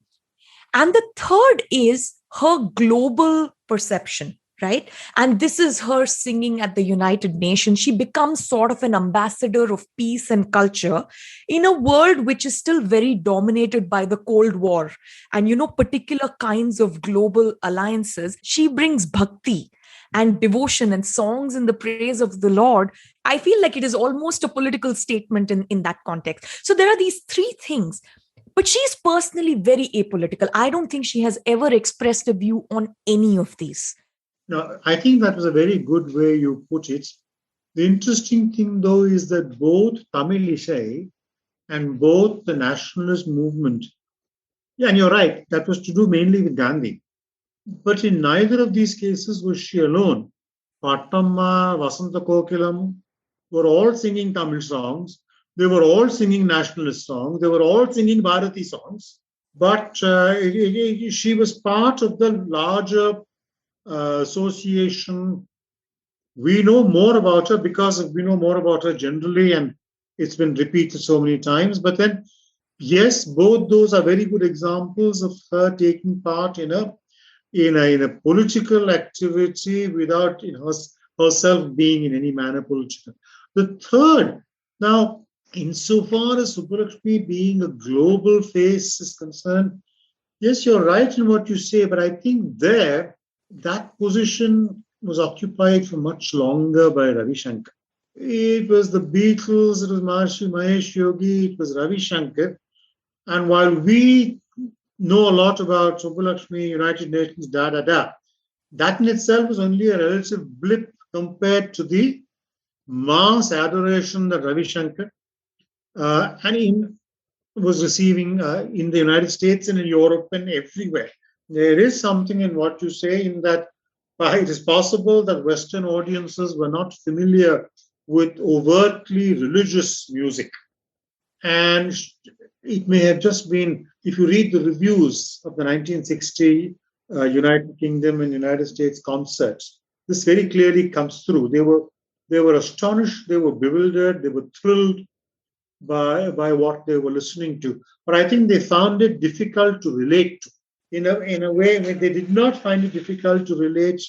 And the third is her global perception, right? And this is her singing at the United Nations. She becomes sort of an ambassador of peace and culture in a world which is still very dominated by the Cold War and, particular kinds of global alliances. She brings bhakti and devotion and songs in the praise of the Lord. I feel like it is almost a political statement in that context. So there are these three things. But she's personally very apolitical. I don't think she has ever expressed a view on any of these. No, I think that was a very good way you put it. The interesting thing, though, is that both Tamil Isai and both the nationalist movement, yeah, and you're right, that was to do mainly with Gandhi. But in neither of these cases was she alone. Pattamma, Vasanta Kokilam were all singing Tamil songs. They were all singing nationalist songs. They were all singing Bharati songs. But she was part of the larger association. We know more about her because we know more about her generally, and it's been repeated so many times. But then, yes, both those are very good examples of her taking part in a political activity without herself being in any manner political. The third, now, insofar as Subbulakshmi being a global face is concerned, yes, you're right in what you say, but I think that position was occupied for much longer by Ravi Shankar. It was the Beatles, it was Maharishi Mahesh Yogi, it was Ravi Shankar. And while we know a lot about Subbulakshmi, United Nations, that in itself was only a relative blip compared to the mass adoration that Ravi Shankar was receiving in the United States and in Europe and everywhere. There is something in what you say in that it is possible that Western audiences were not familiar with overtly religious music. And it may have just been, if you read the reviews of the 1960 United Kingdom and United States concerts, this very clearly comes through. They were astonished, they were bewildered, they were thrilled by what they were listening to. But I think they found it difficult to relate to. In a way, they did not find it difficult to relate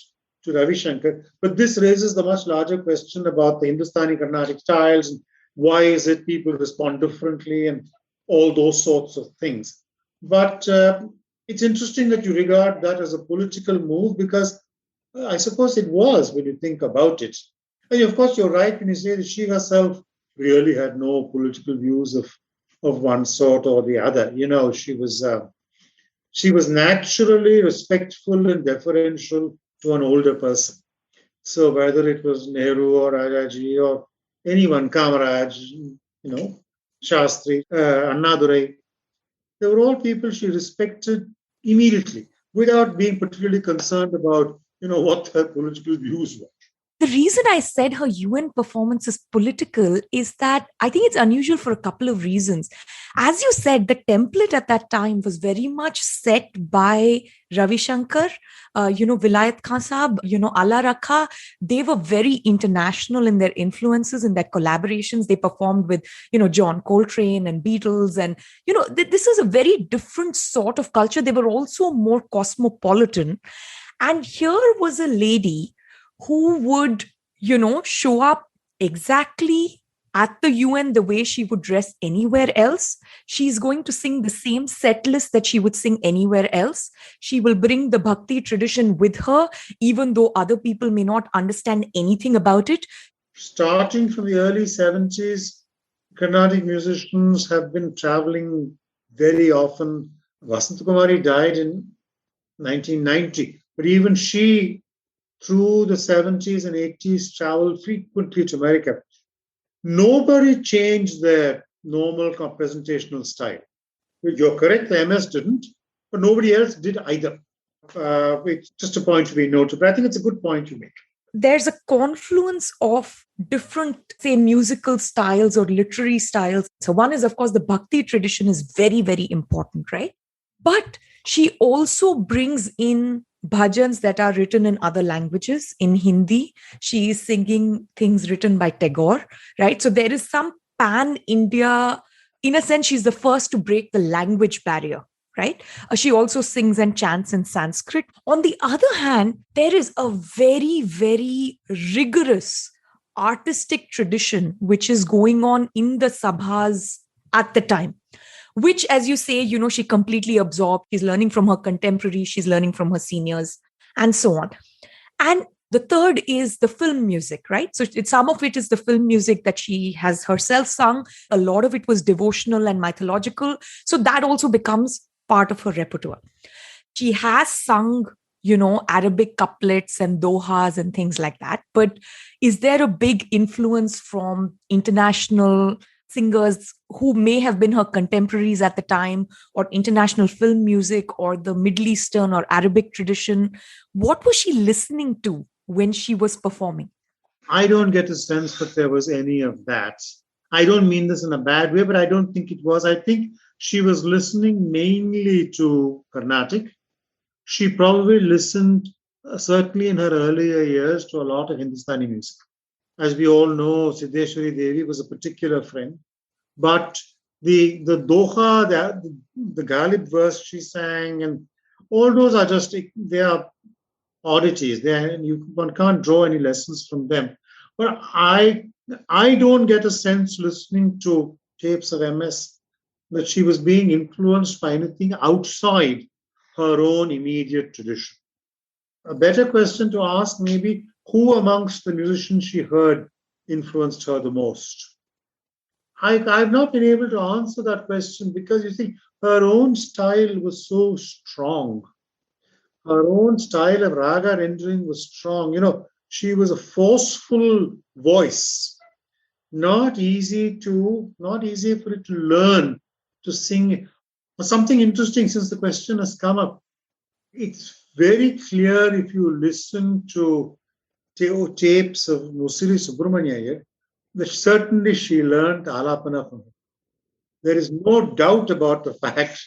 to Ravi Shankar. But this raises the much larger question about the Hindustani Carnatic styles and Why is it people respond differently and all those sorts of things. But it's interesting that you regard that as a political move because I suppose it was when you think about it. And of course, you're right when you say that she herself really had no political views of one sort or the other. She was naturally respectful and deferential to an older person. So whether it was Nehru or Rajaji or anyone, Kamaraj, Shastri, Annadurai, they were all people she respected immediately without being particularly concerned about, what her political views were. The reason I said her UN performance is political is that I think it's unusual for a couple of reasons. As you said, the template at that time was very much set by Ravi Shankar, Vilayat Khan Sahab, Allah Rakha. They were very international in their influences, in their collaborations. They performed with, John Coltrane and Beatles. And, this is a very different sort of culture. They were also more cosmopolitan. And here was a lady who would, show up exactly at the UN the way she would dress anywhere else. She's going to sing the same set list that she would sing anywhere else. She will bring the bhakti tradition with her, even though other people may not understand anything about it. Starting from the early 70s, Carnatic musicians have been traveling very often. Vasant Kumari died in 1990, but even she, through the 70s and 80s, traveled frequently to America. Nobody changed their normal presentational style. You're correct, the MS didn't, but nobody else did either. It's just a point to be noted, but I think it's a good point you make. There's a confluence of different, say, musical styles or literary styles. So one is, of course, the bhakti tradition is very, very important, right? But she also brings in bhajans that are written in other languages. In Hindi, she is singing things written by Tagore, right? So there is some pan-India, in a sense, she's the first to break the language barrier, right? She also sings and chants in Sanskrit. On the other hand, there is a very, very rigorous artistic tradition which is going on in the sabhas at the time, which, as you say, she completely absorbed. She's learning from her contemporaries, she's learning from her seniors, and so on. And the third is the film music, right? So some of it is the film music that she has herself sung. A lot of it was devotional and mythological. So that also becomes part of her repertoire. She has sung, Arabic couplets and dohas and things like that. But is there a big influence from international singers who may have been her contemporaries at the time, or international film music, or the Middle Eastern or Arabic tradition? What was she listening to when she was performing? I don't get a sense that there was any of that. I don't mean this in a bad way, but I don't think it was. I think she was listening mainly to Carnatic. She probably listened, certainly in her earlier years, to a lot of Hindustani music. As we all know, Siddheshwari Devi was a particular friend. But the doha, the Ghalib verse she sang, and all those are just, they are oddities. One can't draw any lessons from them. But I don't get a sense listening to tapes of MS that she was being influenced by anything outside her own immediate tradition. A better question to ask maybe, who amongst the musicians she heard influenced her the most? I've not been able to answer that question because, you see, her own style was so strong. Her own style of raga rendering was strong. She was a forceful voice. Not easy for it to learn to sing. Something interesting, since the question has come up, it's very clear if you listen to tapes of Musiri Subramanya, that certainly she learned Alapana from him. There is no doubt about the fact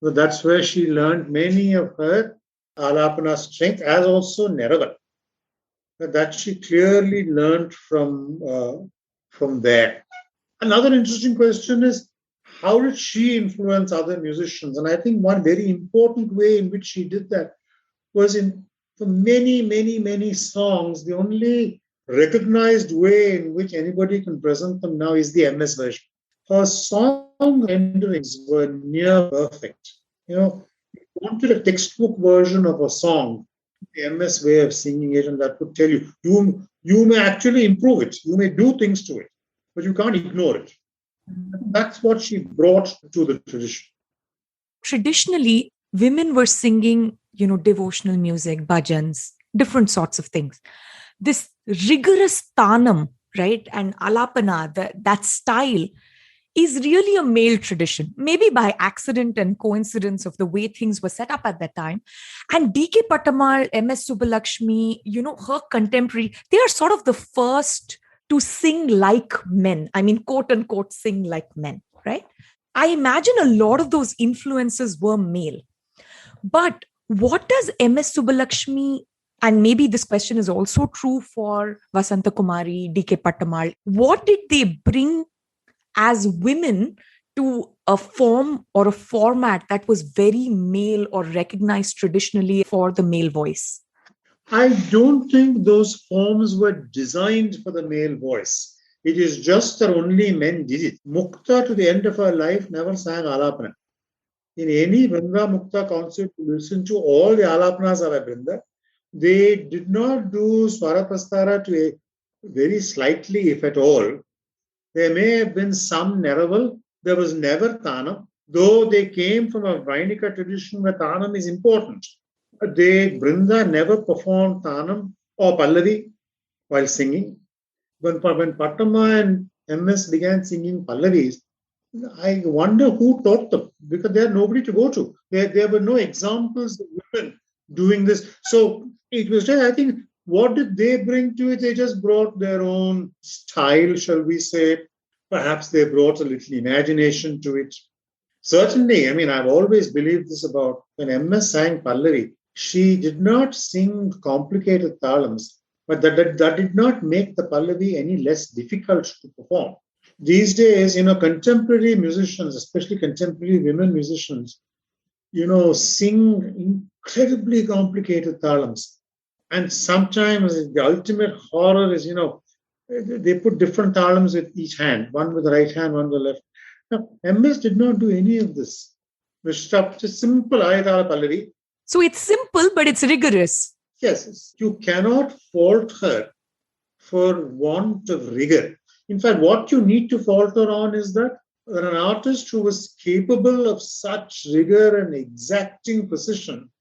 that that's where she learned many of her Alapana strength, as also Neraval. That she clearly learned from there. Another interesting question is, how did she influence other musicians? And I think one very important way in which she did that was for many, many, many songs, the only recognized way in which anybody can present them now is the MS version. Her song renderings were near perfect. You know, if you wanted a textbook version of a song, the MS way of singing it, and that would tell you, you may actually improve it, you may do things to it, but you can't ignore it. That's what she brought to the tradition. Traditionally, women were singing, devotional music, bhajans, different sorts of things. This rigorous tanam, right, and alapana, that style is really a male tradition, maybe by accident and coincidence of the way things were set up at that time. And D.K. Pattamal, M.S. Subbulakshmi, her contemporary, they are sort of the first to sing like men. I mean, quote unquote, sing like men, right? I imagine a lot of those influences were male. But what does M.S. Subbulakshmi, and maybe this question is also true for Vasanta Kumari, D.K. Pattamal, what did they bring as women to a form or a format that was very male or recognized traditionally for the male voice? I don't think those forms were designed for the male voice. It is just that only men did it. Mukta, to the end of her life, never sang alapana. In any Vrinda Mukta concert, you listen to all the alapanas of a Vrinda. They did not do Swaraprastara to a very slightly, if at all. There may have been some Neraval. There was never Tanam, though they came from a Vainika tradition where Tanam is important. Brinda never performed Tanam or Pallavi while singing. When Pattama and MS began singing Pallavis, I wonder who taught them, because they had nobody to go to. There were no examples of women doing this. So it was just, I think, what did they bring to it? They just brought their own style, shall we say. Perhaps they brought a little imagination to it. Certainly, I mean, I've always believed this about when MS sang Pallavi, she did not sing complicated talams, but that did not make the Pallavi any less difficult to perform. These days, contemporary musicians, especially contemporary women musicians, sing incredibly complicated talams. And sometimes the ultimate horror is, they put different talams with each hand, one with the right hand, one with the left. Now, MS did not do any of this. It's just simple Ayatala Pallavi. So it's simple, but it's rigorous. Yes, you cannot fault her for want of rigor. In fact, what you need to fault her on is that an artist who was capable of such rigor and exacting precision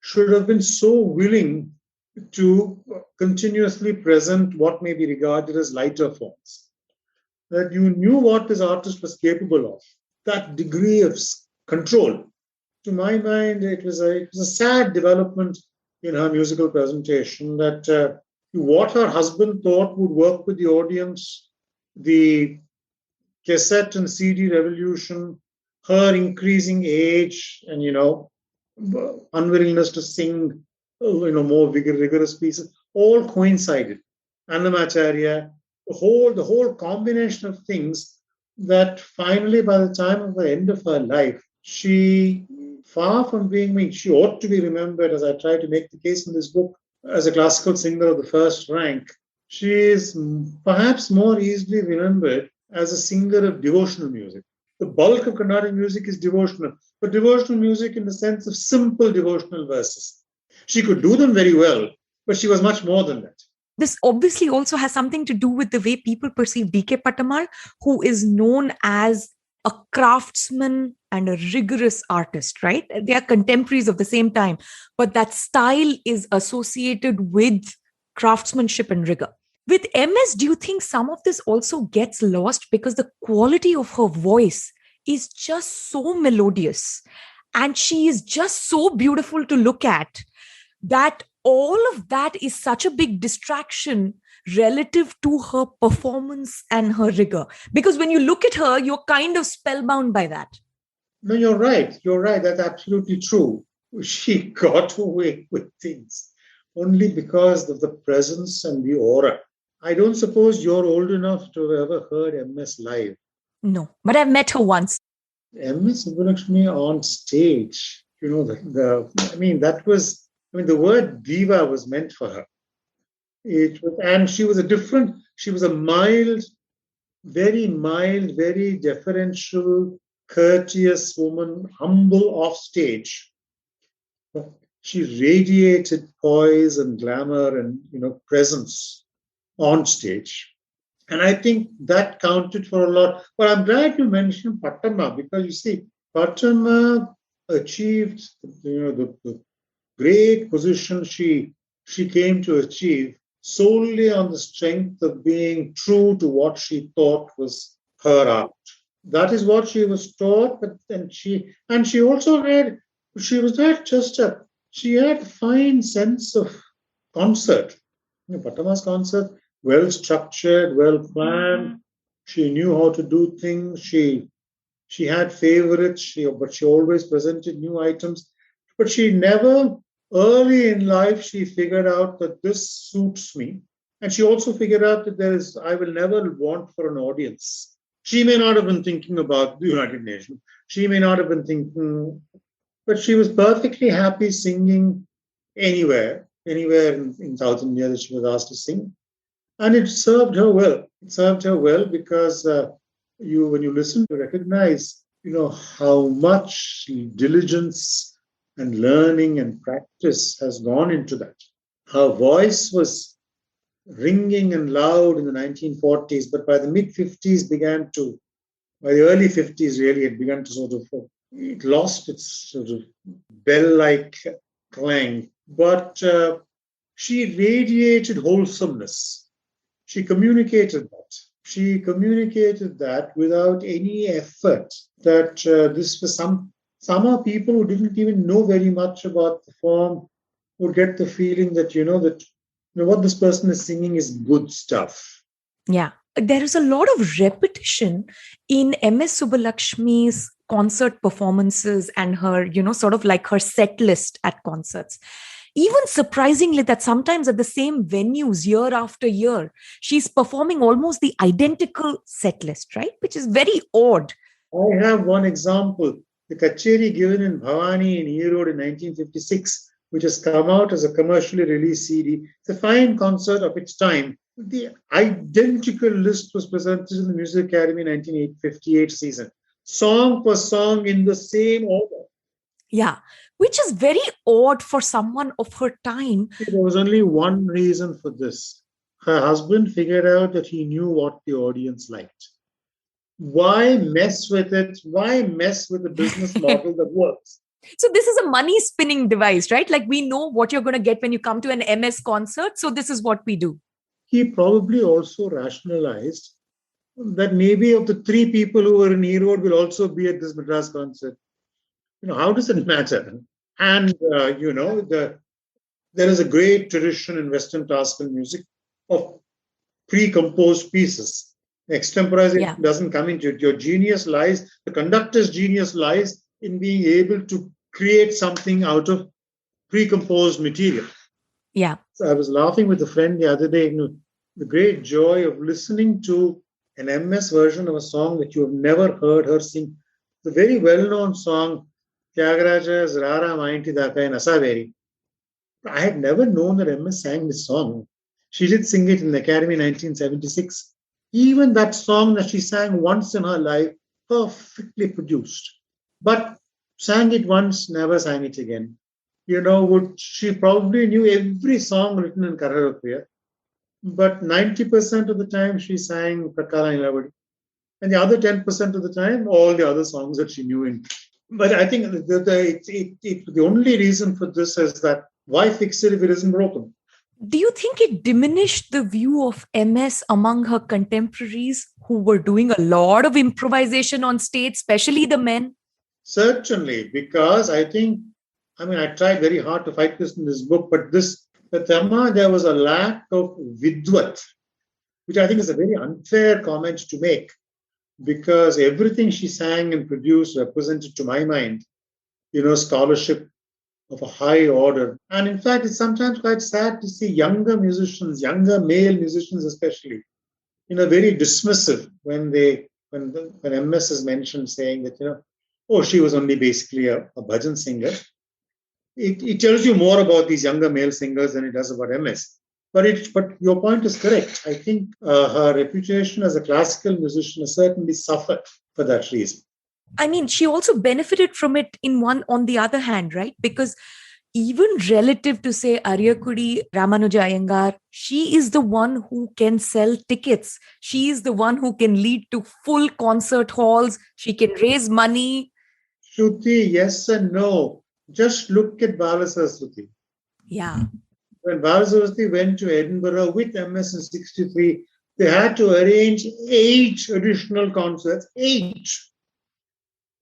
should have been so willing to continuously present what may be regarded as lighter forms. That you knew what this artist was capable of. That degree of control. To my mind, it was a sad development in her musical presentation that what her husband thought would work with the audience, the cassette and CD revolution, her increasing age and, unwillingness to sing, more rigorous pieces, all coincided. Annamacharya, the whole combination of things that finally, by the time of the end of her life, she, far from being me, she ought to be remembered, as I try to make the case in this book, as a classical singer of the first rank. She is perhaps more easily remembered as a singer of devotional music. The bulk of Carnatic music is devotional, but devotional music in the sense of simple devotional verses. She could do them very well, but she was much more than that. This obviously also has something to do with the way people perceive D.K. Pattamal, who is known as a craftsman and a rigorous artist, right? They are contemporaries of the same time, but that style is associated with craftsmanship and rigor. With MS, do you think some of this also gets lost because the quality of her voice is just so melodious and she is just so beautiful to look at that all of that is such a big distraction relative to her performance and her rigor? Because when you look at her, you're kind of spellbound by that. No, you're right. You're right. That's absolutely true. She got away with things only because of the presence and the aura. I don't suppose you're old enough to have ever heard MS live. No, but I've met her once. MS Subbulakshmi on stage, the word diva was meant for her. And she was a mild, very deferential, courteous woman, humble off stage. She radiated poise and glamour and presence on stage. And I think that counted for a lot. But I'm glad you mentioned Patama because you see, Patama achieved the great position she came to achieve solely on the strength of being true to what she thought was her art. That is what she was taught, but then she also had she was not just a she had a fine sense of concert. Patama's concert, well structured, well planned. She knew how to do things. She had favorites, but she always presented new items. But she never, early in life, she figured out that this suits me. And she also figured out that I will never want for an audience. She may not have been thinking about the United Nations. She may not have been thinking, but she was perfectly happy singing anywhere in South India that she was asked to sing. And it served her well. It served her well because when you listen, you recognize, how much diligence and learning and practice has gone into that. Her voice was ringing and loud in the 1940s, but by the mid-50s by the early 50s, really, it began to it lost its sort of bell-like clang. But she radiated wholesomeness. She communicated that. She communicated that without any effort. That this was somehow people who didn't even know very much about the form would get the feeling that what this person is singing is good stuff. Yeah, there is a lot of repetition in MS Subbulakshmi's concert performances and her, sort of like her set list at concerts. Even surprisingly, that sometimes at the same venues year after year, she's performing almost the identical set list, right? Which is very odd. I have one example. The Kacheri given in Bhavani in Erode in 1956, which has come out as a commercially released CD. It's a fine concert of its time. The identical list was presented in the Music Academy 1958 season. Song for song in the same order. Yeah, which is very odd for someone of her time. There was only one reason for this. Her husband figured out that he knew what the audience liked. Why mess with it? Why mess with a business model that works? So this is a money spinning device, right? Like we know what you're going to get when you come to an MS concert. So this is what we do. He probably also rationalized that maybe of the three people who were in Erode will also be at this Madras concert. How does it matter? And, there is a great tradition in Western classical music of pre-composed pieces. Extemporization doesn't come into it. The conductor's genius lies in being able to create something out of pre-composed material. Yeah. So I was laughing with a friend the other day, the great joy of listening to an MS version of a song that you have never heard her sing. The very well-known song, Tyagaraja's Rara Mainti Dakai Nasaveri. I had never known that MS sang this song. She did sing it in the Academy 1976. Even that song that she sang once in her life, perfectly produced. But sang it once, never sang it again. She probably knew every song written in Kararapriya, but 90% of the time she sang Prakala Nilavadi. And the other 10% of the time, all the other songs that she knew in. But I think the only reason for this is that why fix it if it isn't broken? Do you think it diminished the view of MS among her contemporaries who were doing a lot of improvisation on stage, especially the men? Certainly, because I tried very hard to fight this in this book, but there was a lack of vidwat, which I think is a very unfair comment to make, because everything she sang and produced represented, to my mind, scholarship of a high order. And in fact, it's sometimes quite sad to see younger male musicians especially, very dismissive when MS is mentioned, saying that, she was only basically a bhajan singer. It tells you more about these younger male singers than it does about MS. But your point is correct. I think her reputation as a classical musician has certainly suffered for that reason. I mean, she also benefited from it in one on the other hand, right? Because even relative to, say, Aryakudi Ramanuja Iyengar, she is the one who can sell tickets. She is the one who can lead to full concert halls. She can raise money. Shruti, yes and no. Just look at Bala Saraswati. Yeah. When Bala Saraswati went to Edinburgh with MS in 63, they had to arrange 8 additional concerts, 8,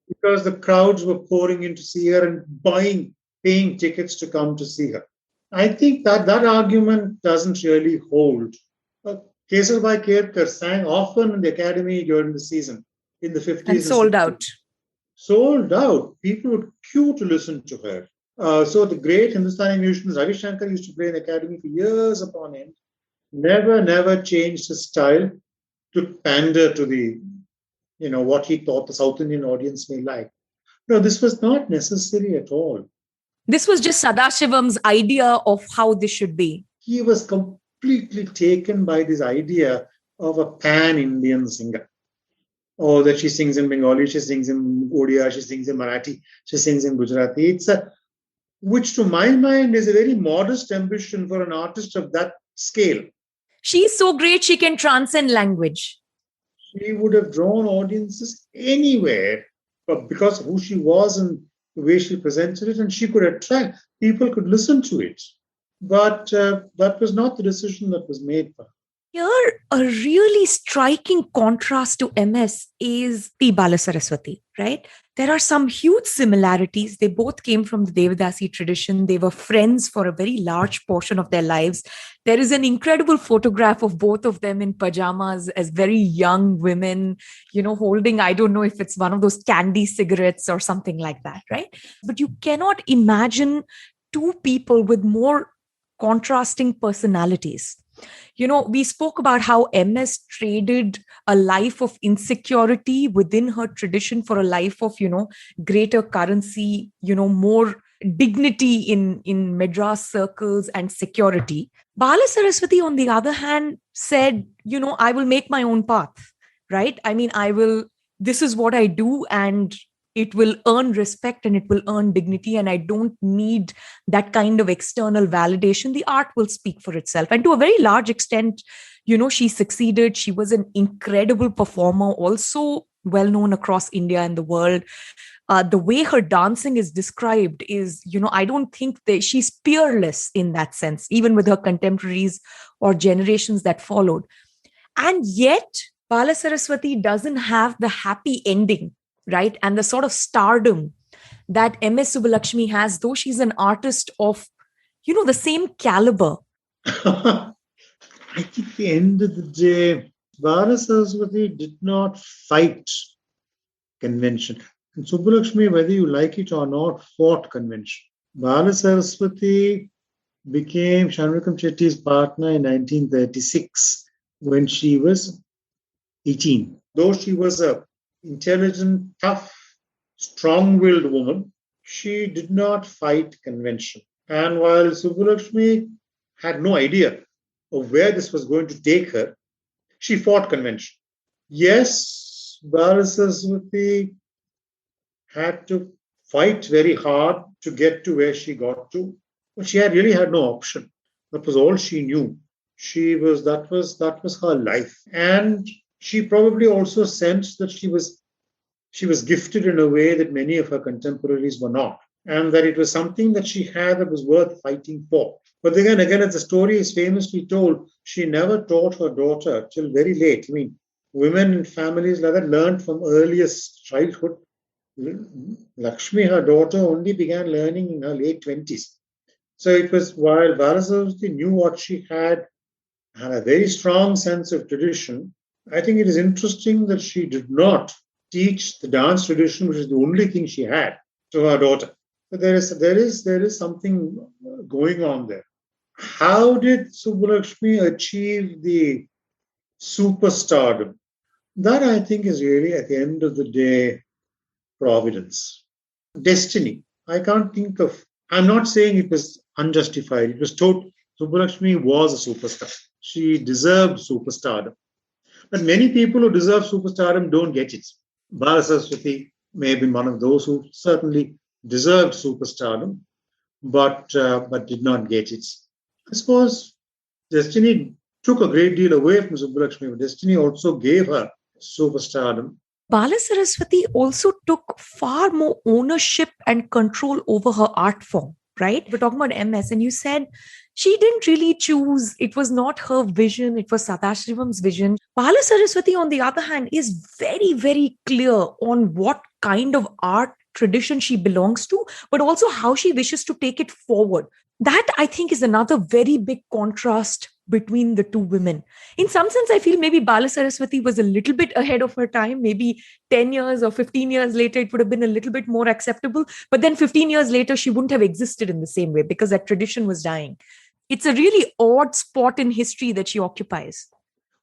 because the crowds were pouring in to see her and paying tickets to come to see her. I think that argument doesn't really hold. Keshav Kerkar sang often in the academy during the season in the 50s And sold 60s. out. Sold out. People would queue to listen to her. So the great Hindustani musician Ravi Shankar used to play in the academy for years upon end. Never changed his style to pander to the, what he thought the South Indian audience may like. No, this was not necessary at all. This was just Sadashivam's idea of how this should be. He was completely taken by this idea of a pan-Indian singer. Oh, that she sings in Bengali, she sings in Odia, she sings in Marathi, she sings in Gujarati. Which to my mind is a very modest ambition for an artist of that scale. She's so great, she can transcend language. She would have drawn audiences anywhere, but because of who she was and the way she presented it, and she could attract, people could listen to it. But that was not the decision that was made for her. Here, a really striking contrast to MS is P. Balasaraswati, right? There are some huge similarities. They both came from the Devadasi tradition. They were friends for a very large portion of their lives. There is an incredible photograph of both of them in pajamas as very young women, holding, I don't know if it's one of those candy cigarettes or something like that, right? But you cannot imagine two people with more contrasting personalities. We spoke about how MS traded a life of insecurity within her tradition for a life of, greater currency, more dignity in Madras circles and security. Bala Saraswati, on the other hand, said, I will make my own path, right? I mean, this is what I do, and it will earn respect and it will earn dignity, and I don't need that kind of external validation. The art will speak for itself. And to a very large extent, she succeeded. She was an incredible performer, also well known across India and the world. The way her dancing is described is, I don't think that she's peerless in that sense, even with her contemporaries or generations that followed. And yet, Bala Saraswati doesn't have the happy ending, right? And the sort of stardom that MS Subbulakshmi has, though she's an artist of, the same caliber. I think at the end of the day, Bala Saraswati did not fight convention. And Subbulakshmi, whether you like it or not, fought convention. Bala Saraswati became Shanmugam Chetty's partner in 1936 when she was 18. Though she was a intelligent, tough, strong-willed woman, she did not fight convention. And while Subbulakshmi had no idea of where this was going to take her, she fought convention. Yes, Bala Saraswati had to fight very hard to get to where she got to, but she really had no option. That was all she knew. That was her life. And she probably also sensed that she was gifted in a way that many of her contemporaries were not, and that it was something that she had that was worth fighting for. But again, as the story is famously told, she never taught her daughter till very late. I mean, women in families like that learned from earliest childhood. Lakshmi, her daughter, only began learning in her late 20s. So it was while Bala Saraswati knew what she had a very strong sense of tradition. I think it is interesting that she did not teach the dance tradition, which is the only thing she had, to her daughter. But there is something going on there. How did Subbulakshmi achieve the superstardom? That, I think, is really, at the end of the day, providence, destiny. I can't think of. I'm not saying it was unjustified. It was Subbulakshmi was a superstar. She deserved superstardom. But many people who deserve superstardom don't get it. Balasaraswati may have been one of those who certainly deserved superstardom, but did not get it. I suppose destiny took a great deal away from Subbulakshmi, but destiny also gave her superstardom. Bala Saraswati also took far more ownership and control over her art form, right? We're talking about MS, and you said she didn't really choose. It was not her vision. It was Sadashivam's vision. Bala Saraswati, on the other hand, is very, very clear on what kind of art tradition she belongs to, but also how she wishes to take it forward. That, I think, is another very big contrast between the two women. In some sense, I feel maybe Bala Saraswati was a little bit ahead of her time. Maybe 10 years or 15 years later, it would have been a little bit more acceptable. But then 15 years later, she wouldn't have existed in the same way because that tradition was dying. It's a really odd spot in history that she occupies.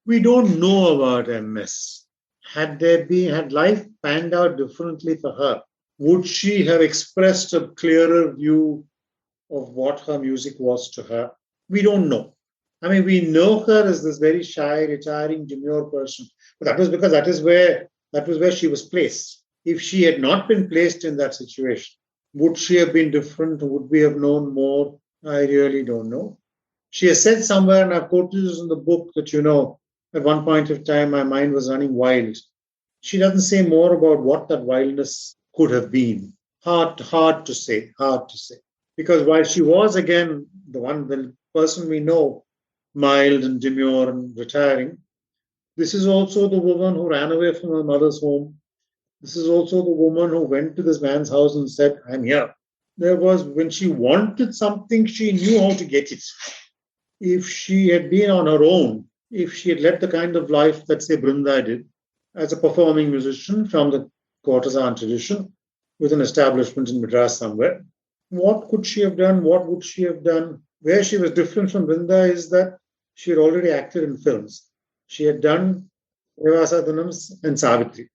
We don't know about MS. Had life panned out differently for her, would she have expressed a clearer view of what her music was to her? We don't know. I mean, we know her as this very shy, retiring, demure person, but that was because that was where she was placed. If she had not been placed in that situation, would she have been different? Would we have known more? I really don't know. She has said somewhere, and I've quoted this in the book, that, at one point of time, my mind was running wild. She doesn't say more about what that wildness could have been. Hard to say. Because while she was, again, the person we know, mild and demure and retiring, this is also the woman who ran away from her mother's home. This is also the woman who went to this man's house and said, I'm here. When she wanted something, she knew how to get it. If she had been on her own, if she had led the kind of life that, say, Brinda did, as a performing musician from the courtesan tradition, with an establishment in Madras somewhere, what could she have done? What would she have done? Where she was different from Brinda is that she had already acted in films. She had done Sevasadanam and Savitri.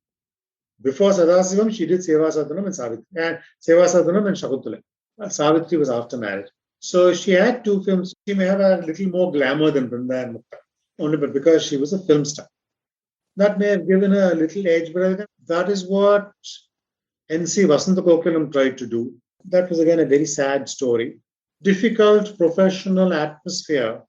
Before Sadasivam, she did Sevasadanam and Savitri, and Sevasadanam and Shakuntala. Savitri was after marriage. So she had two films. She may have had a little more glamour than Brinda and Mukta, only but because she was a film star. That may have given her a little edge, but that is what N.C. Vasantakokilam tried to do. That was, again, a very sad story. Difficult professional atmosphere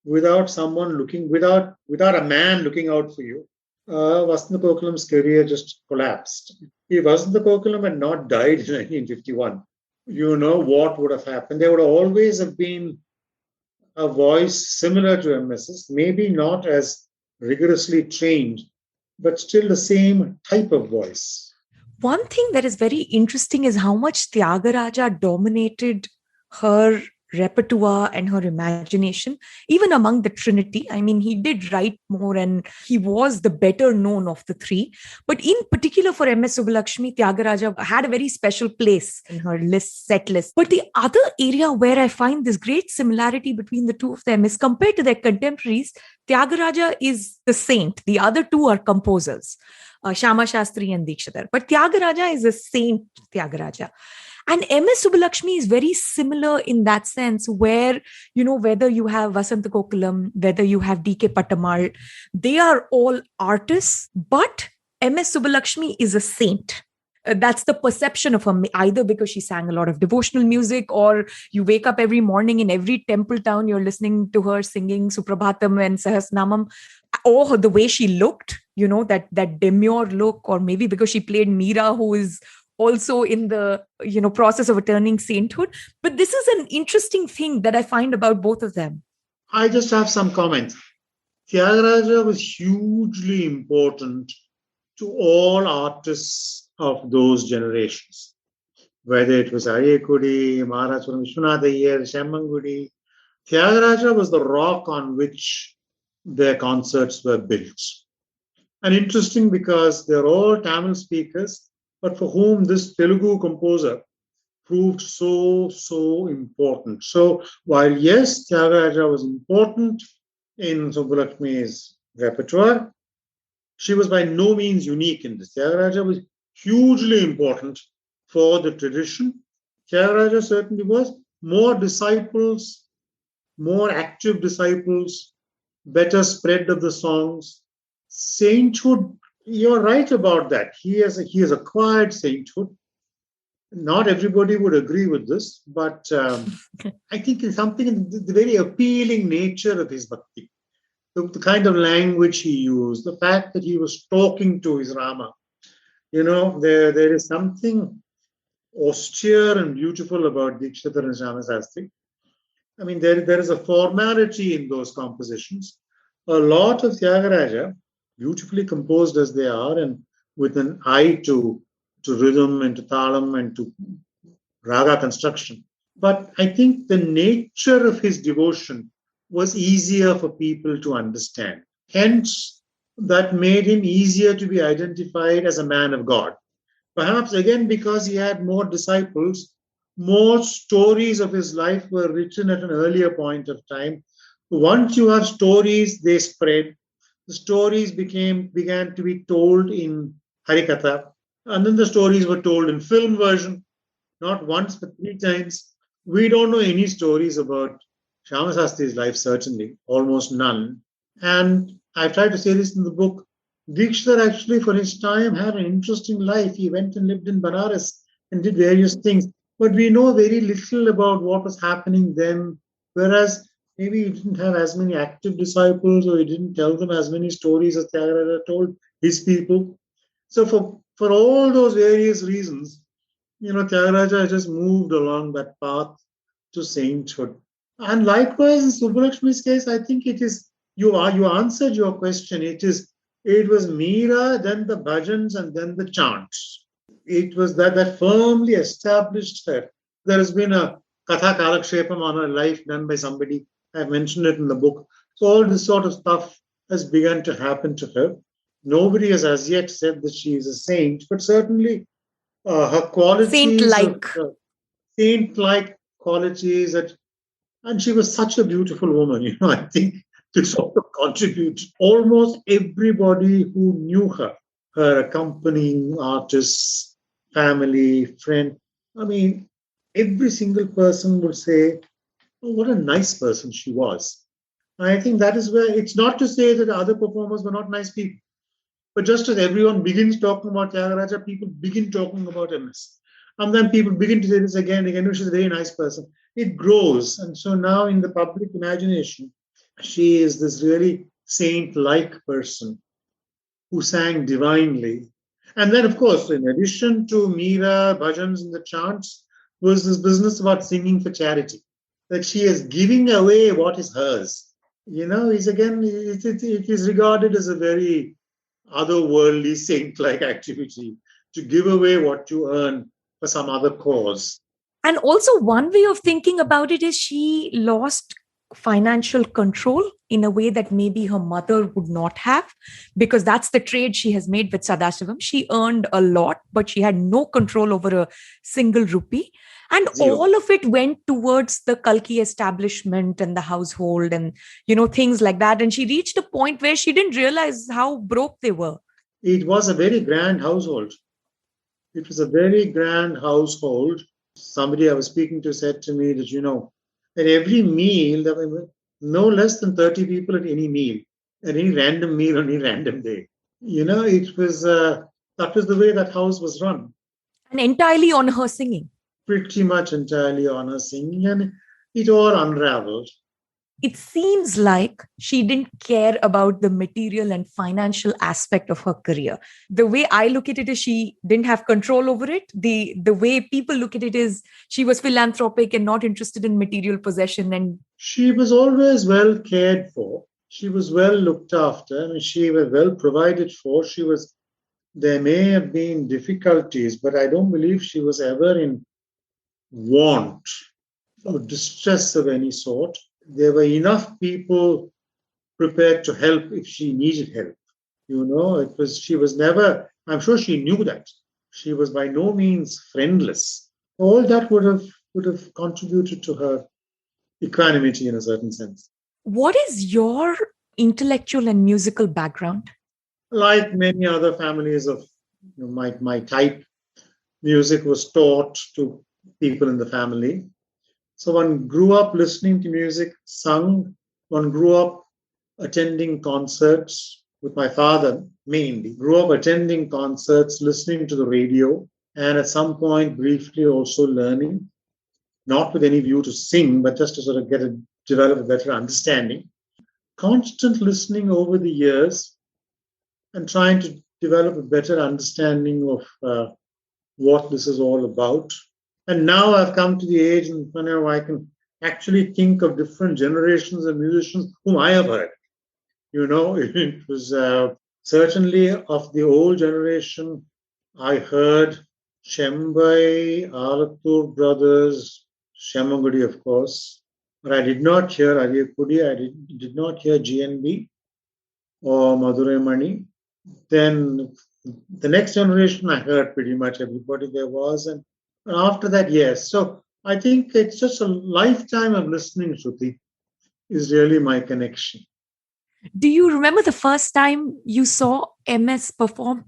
without a man looking out for you. Vasantakokilam's career just collapsed. If Vasantakokilam had not died in 1951, what would have happened? There would always have been a voice similar to MS's, maybe not as rigorously trained, but still the same type of voice. One thing that is very interesting is how much Tyagaraja dominated her repertoire and her imagination, even among the Trinity. I mean, he did write more and he was the better known of the three. But in particular for MS Subbulakshmi, Tyagaraja had a very special place in her set list. But the other area where I find this great similarity between the two of them is compared to their contemporaries, Tyagaraja is the saint. The other two are composers, Shama Shastri and Dikshidhar. But Tyagaraja is a saint, Tyagaraja. And MS Subbulakshmi is very similar in that sense where, whether you have Vasantakokilam, whether you have D.K. Pattamal, they are all artists, but MS Subbulakshmi is a saint. That's the perception of her, either because she sang a lot of devotional music, or you wake up every morning in every temple town, you're listening to her singing Suprabhatam and Sahasnamam, or the way she looked, that demure look, or maybe because she played Meera, who is also in the process of attaining sainthood. But this is an interesting thing that I find about both of them. I just have some comments. Tyagaraja was hugely important to all artists of those generations, whether it was Ayekudi, Maharaj Vishwanath Iyer, Shemmangudi. Tyagaraja was the rock on which their concerts were built. And interesting because they're all Tamil speakers, but for whom this Telugu composer proved so important. So while, yes, Tyagaraja was important in Subbulakshmi's repertoire, she was by no means unique in this. Tyagaraja was hugely important for the tradition. Tyagaraja certainly was. More disciples more active disciples, better spread of the songs. Sainthood, you're right about that. He has acquired sainthood. Not everybody would agree with this, but I think it's something in the very appealing nature of his bhakti, the kind of language he used, the fact that he was talking to his Rama. There is something austere and beautiful about Dikshithar and Shyamasastri. I mean, there is a formality in those compositions. A lot of Tyagaraja, beautifully composed as they are, and with an eye to rhythm and to talam and to raga construction. But I think the nature of his devotion was easier for people to understand. Hence, that made him easier to be identified as a man of God. Perhaps again because he had more disciples, more stories of his life were written at an earlier point of time. Once you have stories, they spread. The stories began to be told in Harikatha, and then the stories were told in film version, not once but three times. We don't know any stories about Shyamashastri's life, certainly, almost none. And I've tried to say this in the book. Dikshithar actually, for his time, had an interesting life. He went and lived in Banaras and did various things. But we know very little about what was happening then, whereas maybe he didn't have as many active disciples or he didn't tell them as many stories as Tyagaraja told his people. So for all those various reasons, Tyagaraja just moved along that path to sainthood. And likewise, in Subbulakshmi's case, I think it is, you answered your question. It was Meera, then the bhajans, and then the chants. It was that firmly established her. There has been a Katha Kalakshepam on her life done by somebody. I've mentioned it in the book. So all this sort of stuff has begun to happen to her. Nobody has as yet said that she is a saint, but certainly her qualities, saint-like qualities, and she was such a beautiful woman. I think to sort of contribute. Almost everybody who knew her accompanying artists, family, friend, I mean, every single person would say, oh, what a nice person she was. And I think that is where, it's not to say that the other performers were not nice people, but just as everyone begins talking about Tyagaraja, people begin talking about MS. And then people begin to say this again and again, she's a very nice person. It grows. And so now in the public imagination, she is this really saint-like person who sang divinely. And then, of course, in addition to Meera, bhajans, and the chants, was this business about singing for charity, that she is giving away what is hers. It is regarded as a very otherworldly saint-like activity to give away what you earn for some other cause. And also, one way of thinking about it is she lost financial control in a way that maybe her mother would not have, because that's the trade she has made with Sadashivam. She earned a lot, but she had no control over a single rupee. And Zero. All of it went towards the Kalki establishment and the household and, things like that. And she reached a point where she didn't realize how broke they were. It was a very grand household. It was a very grand household. Somebody I was speaking to said to me that, at every meal, there were no less than 30 people at any meal, at any random meal on any random day. It was that was the way that house was run. And entirely on her singing. Pretty much entirely on her singing, and it all unraveled. It seems like she didn't care about the material and financial aspect of her career. The way I look at it is she didn't have control over it. The way people look at it is she was philanthropic and not interested in material possession. And she was always well cared for. She was well looked after. I mean, she was well provided for. There may have been difficulties, but I don't believe she was ever in want or distress of any sort. There were enough people prepared to help if she needed help. She was never, I'm sure she knew that. She was by no means friendless. All that would have contributed to her equanimity in a certain sense. What is your intellectual and musical background? Like many other families of my type, music was taught to people in the family. So one grew up listening to music, sung, one grew up attending concerts with my father mainly, grew up attending concerts, listening to the radio, and at some point briefly also learning, not with any view to sing, but just to sort of develop a better understanding. Constant listening over the years and trying to develop a better understanding of what this is all about. And now I've come to the age when I can actually think of different generations of musicians whom I have heard. It was certainly of the old generation. I heard Shembai, Alatur brothers, Shemagudi, of course, but I did not hear Ariyakudi, I did not hear GNB or Madurai Mani. Then the next generation, I heard pretty much everybody there was. And after that, yes. So I think it's just a lifetime of listening, Shruti, is really my connection. Do you remember the first time you saw MS perform?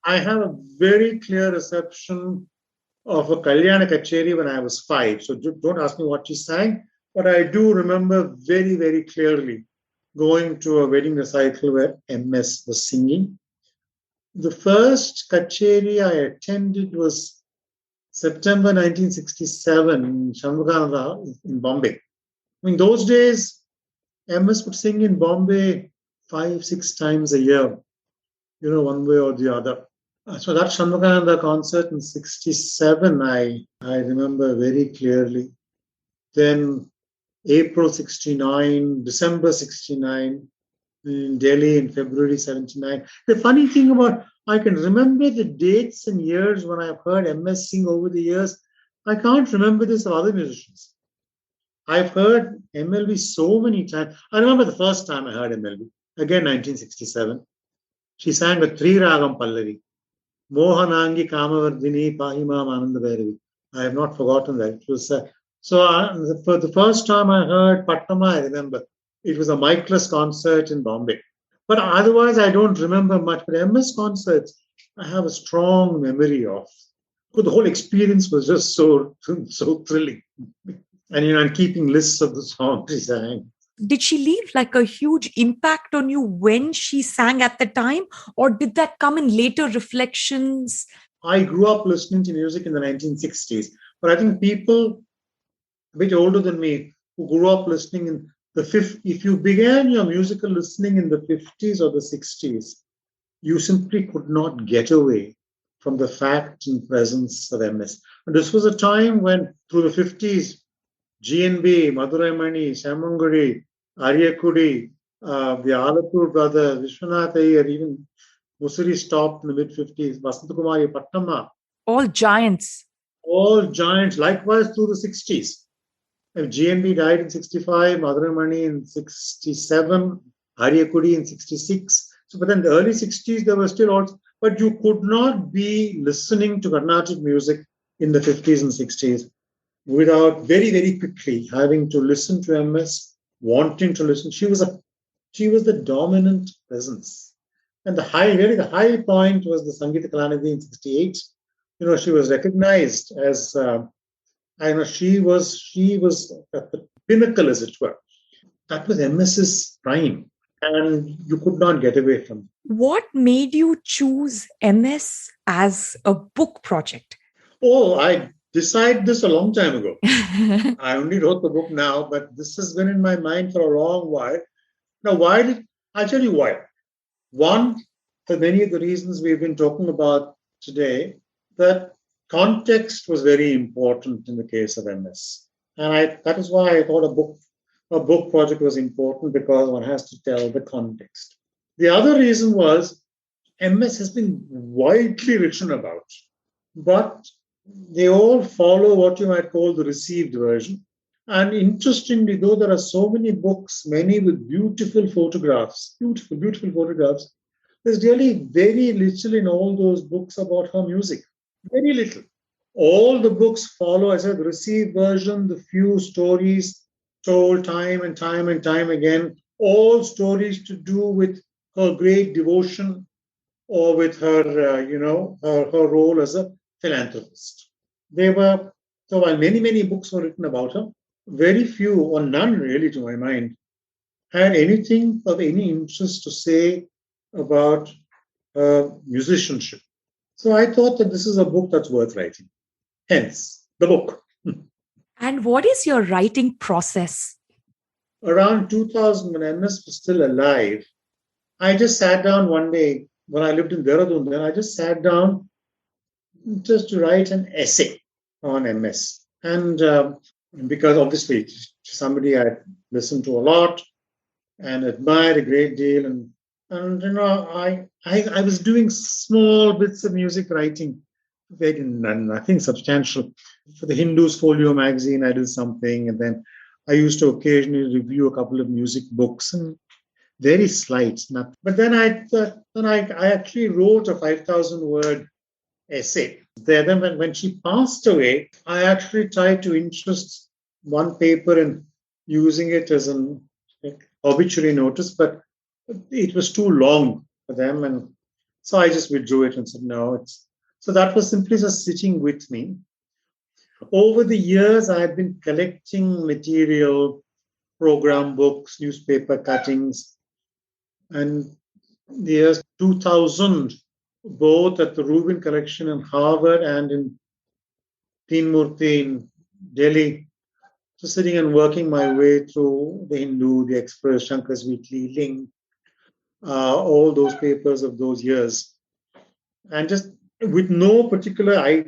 I have a very clear reception of a Kalyana Kacheri when I was 5. So don't ask me what she sang, but I do remember very, very clearly going to a wedding recital where MS was singing. The first Kacheri I attended was September 1967 in Shanmugananda in Bombay. I mean, those days, MS would sing in Bombay 5-6 times a year, one way or the other. So that Shanmugananda concert in 67, I remember very clearly. Then April 69, December 69, in Delhi in February 79. The funny thing about, I can remember the dates and years when I've heard MS sing over the years. I can't remember this of other musicians. I've heard MLB so many times. I remember the first time I heard MLB, again 1967. She sang a 3-ragam Pallavi. Mohanangi Kamavardhini Pahimam Ananda Bhairavi. I have not forgotten that. It was for the first time I heard Pattama, I remember. It was a miceless concert in Bombay. But otherwise, I don't remember much. But MS concerts, I have a strong memory of. The whole experience was just so thrilling. And I'm keeping lists of the songs she sang. Did she leave like a huge impact on you when she sang at the time? Or did that come in later reflections? I grew up listening to music in the 1960s. But I think people a bit older than me who grew up listening in the 50s, if you began your musical listening in the 50s or the 60s, you simply could not get away from the fact and presence of MS. And this was a time when, through the 50s, GNB, Madurai Mani, Shamangudi, Ariyakudi, the Alatur brothers, Vishwanath Iyer, even Musiri stopped in the mid-50s, Vasantakumari Pattama. All giants. All giants, likewise through the 60s. And GNB died in 65, Madurai Mani in 67, Ariyakudi in 66. So, but then the early 60s, there were still also, but you could not be listening to Carnatic music in the 50s and 60s without very, very quickly having to listen to MS, wanting to listen. She was the dominant presence. And the high point was the Sangeeta Kalanidhi in 68. She was recognized as, she was at the pinnacle, as it were. That was MS's prime. And you could not get away from it. What made you choose MS as a book project? Oh, I decided this a long time ago. I only wrote the book now, but this has been in my mind for a long while. Now, I'll tell you why. One, for many of the reasons we've been talking about today, that context was very important in the case of MS. And that is why I thought a book project was important, because one has to tell the context. The other reason was MS has been widely written about, but they all follow what you might call the received version. And interestingly, though there are so many books, many with beautiful photographs, there's really very little in all those books about her music. Very little. All the books follow, I said, the received version, the few stories told time and time and time again, all stories to do with her great devotion or with her, her role as a philanthropist. They were So while many, many books were written about her, very few or none really to my mind had anything of any interest to say about musicianship. So I thought that this is a book that's worth writing. Hence, the book. And what is your writing process? Around 2000, when MS was still alive, I just sat down one day when I lived in Dehradun. Then I just sat down just to write an essay on MS. And because obviously somebody I listened to a lot and admired a great deal, and I was doing small bits of music writing, very nothing substantial. For the Hindu's Folio magazine, I did something, and then I used to occasionally review a couple of music books and very slight. But then I actually wrote a 5,000 word essay. Then when she passed away, I actually tried to interest one paper in using it as an obituary notice, but it was too long for them, and so I just withdrew it and said no. So that was simply just sitting with me. Over the years, I had been collecting material, program books, newspaper cuttings, and the years 2000, both at the Rubin Collection in Harvard and in Teen Murti in Delhi. So sitting and working my way through the Hindu, the Express, Shankar's Weekly, Link, all those papers of those years. And just with no particular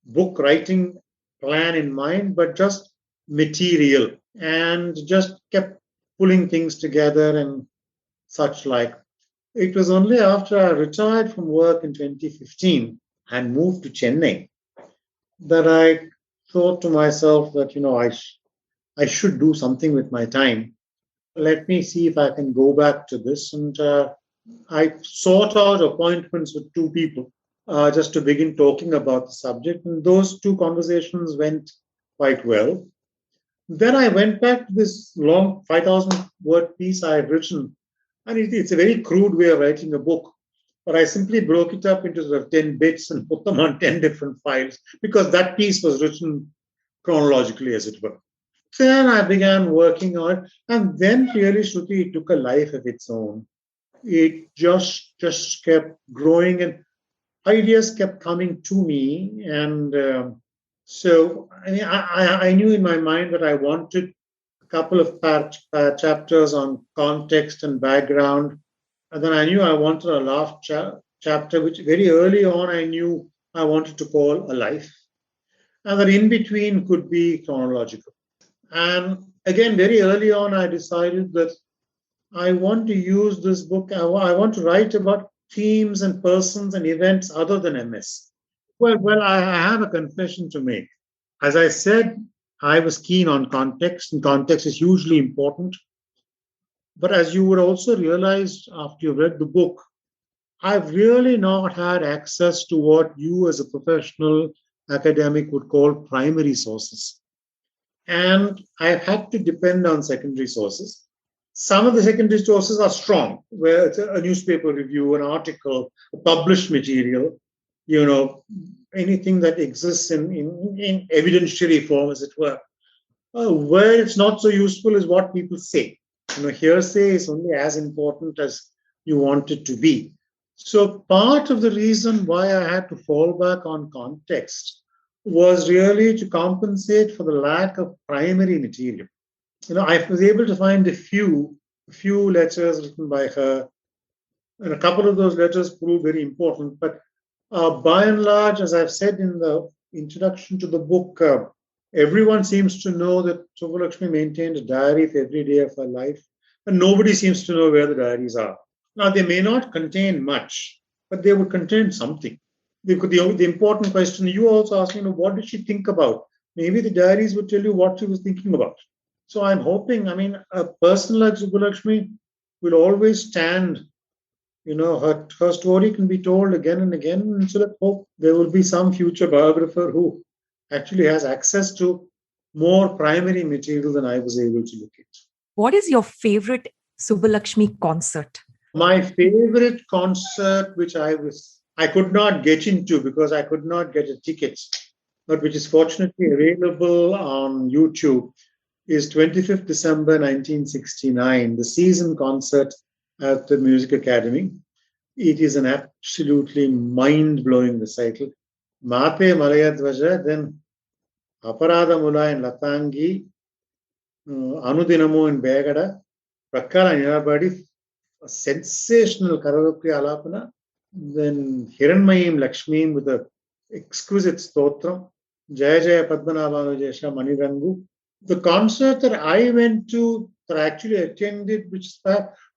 book writing plan in mind, but just material, and just kept pulling things together and such like. It was only after I retired from work in 2015 and moved to Chennai that I thought to myself that, I should do something with my time. Let me see if I can go back to this. And I sought out appointments with two people just to begin talking about the subject. And those two conversations went quite well. Then I went back to this long 5,000 word piece I had written. And it's a very crude way of writing a book. But I simply broke it up into sort of 10 bits and put them on 10 different files because that piece was written chronologically, as it were. Then I began working on it. And then really, Shruti, it took a life of its own. It just kept growing and ideas kept coming to me. And so I knew in my mind that I wanted a couple of chapters on context and background. And then I knew I wanted a last chapter, which very early on I knew I wanted to call a life. And that in between could be chronological. And again, very early on, I decided that I want to use this book. I want to write about themes and persons and events other than MS. Well, I have a confession to make. As I said, I was keen on context, and context is hugely important. But as you would also realize after you've read the book, I've really not had access to what you as a professional academic would call primary sources. And I've had to depend on secondary sources. Some of the secondary sources are strong, where it's a newspaper review, an article, a published material, anything that exists in evidentiary form, as it were. Where it's not so useful is what people say. Hearsay is only as important as you want it to be. So part of the reason why I had to fall back on context was really to compensate for the lack of primary material. I was able to find a few letters written by her, and a couple of those letters proved very important. But by and large, as I've said in the introduction to the book, everyone seems to know that Subbulakshmi maintained a diary for every day of her life, and nobody seems to know where the diaries are. Now, they may not contain much, but they would contain something. The important question you also asked, what did she think about? Maybe the diaries would tell you what she was thinking about. So I'm hoping, a person like Subbulakshmi will always stand. Her story can be told again and again. And so let's hope there will be some future biographer who actually has access to more primary material than I was able to look at. What is your favorite Subbulakshmi concert? My favorite concert, which I could not get into because I could not get a ticket, but which is fortunately available on YouTube, is 25th December 1969, the season concert at the Music Academy. It is an absolutely mind-blowing recital. Mate Malayadvaja, then Aparada Mula in Latangi, Anudinamu in Begada, Prakala Nirabadi, a sensational karaoke alapana, then Hiranmayim Lakshmi with a exquisite stotram, Jaya Jaya Padmanabhanujesha Manirangu. The concert that I went to, that I actually attended, which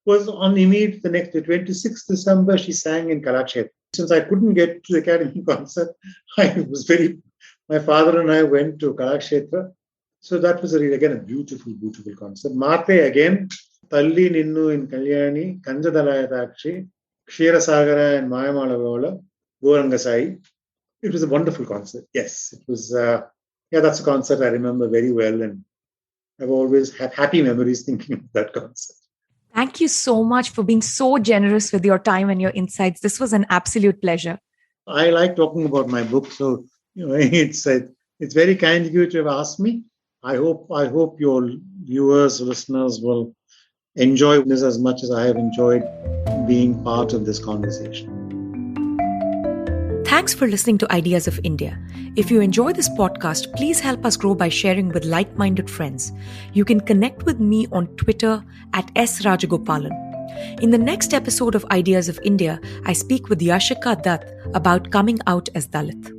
was on immediate the next day, 26th December, she sang in Kalakshetra. Since I couldn't get to the Academy concert, my father and I went to Kalakshetra. So that was again a beautiful, beautiful concert. Mate again, Talli Ninnu in Kalyani, Kanjadalayadakshi, Kshirasagara and Mayamala Gorangasai. It was a wonderful concert. Yes, it was. That's a concert I remember very well, and I've always had happy memories thinking of that concert. Thank you so much for being so generous with your time and your insights. This was an absolute pleasure. I like talking about my book, so it's very kind of you to have asked me. I hope your viewers, listeners will enjoy this as much as I have enjoyed being part of this conversation. Thanks for listening to Ideas of India. If you enjoy this podcast, please help us grow by sharing with like-minded friends. You can connect with me on Twitter at @Rajagopalan. In the next episode of Ideas of India, I speak with Yashika Dutt about coming out as Dalit.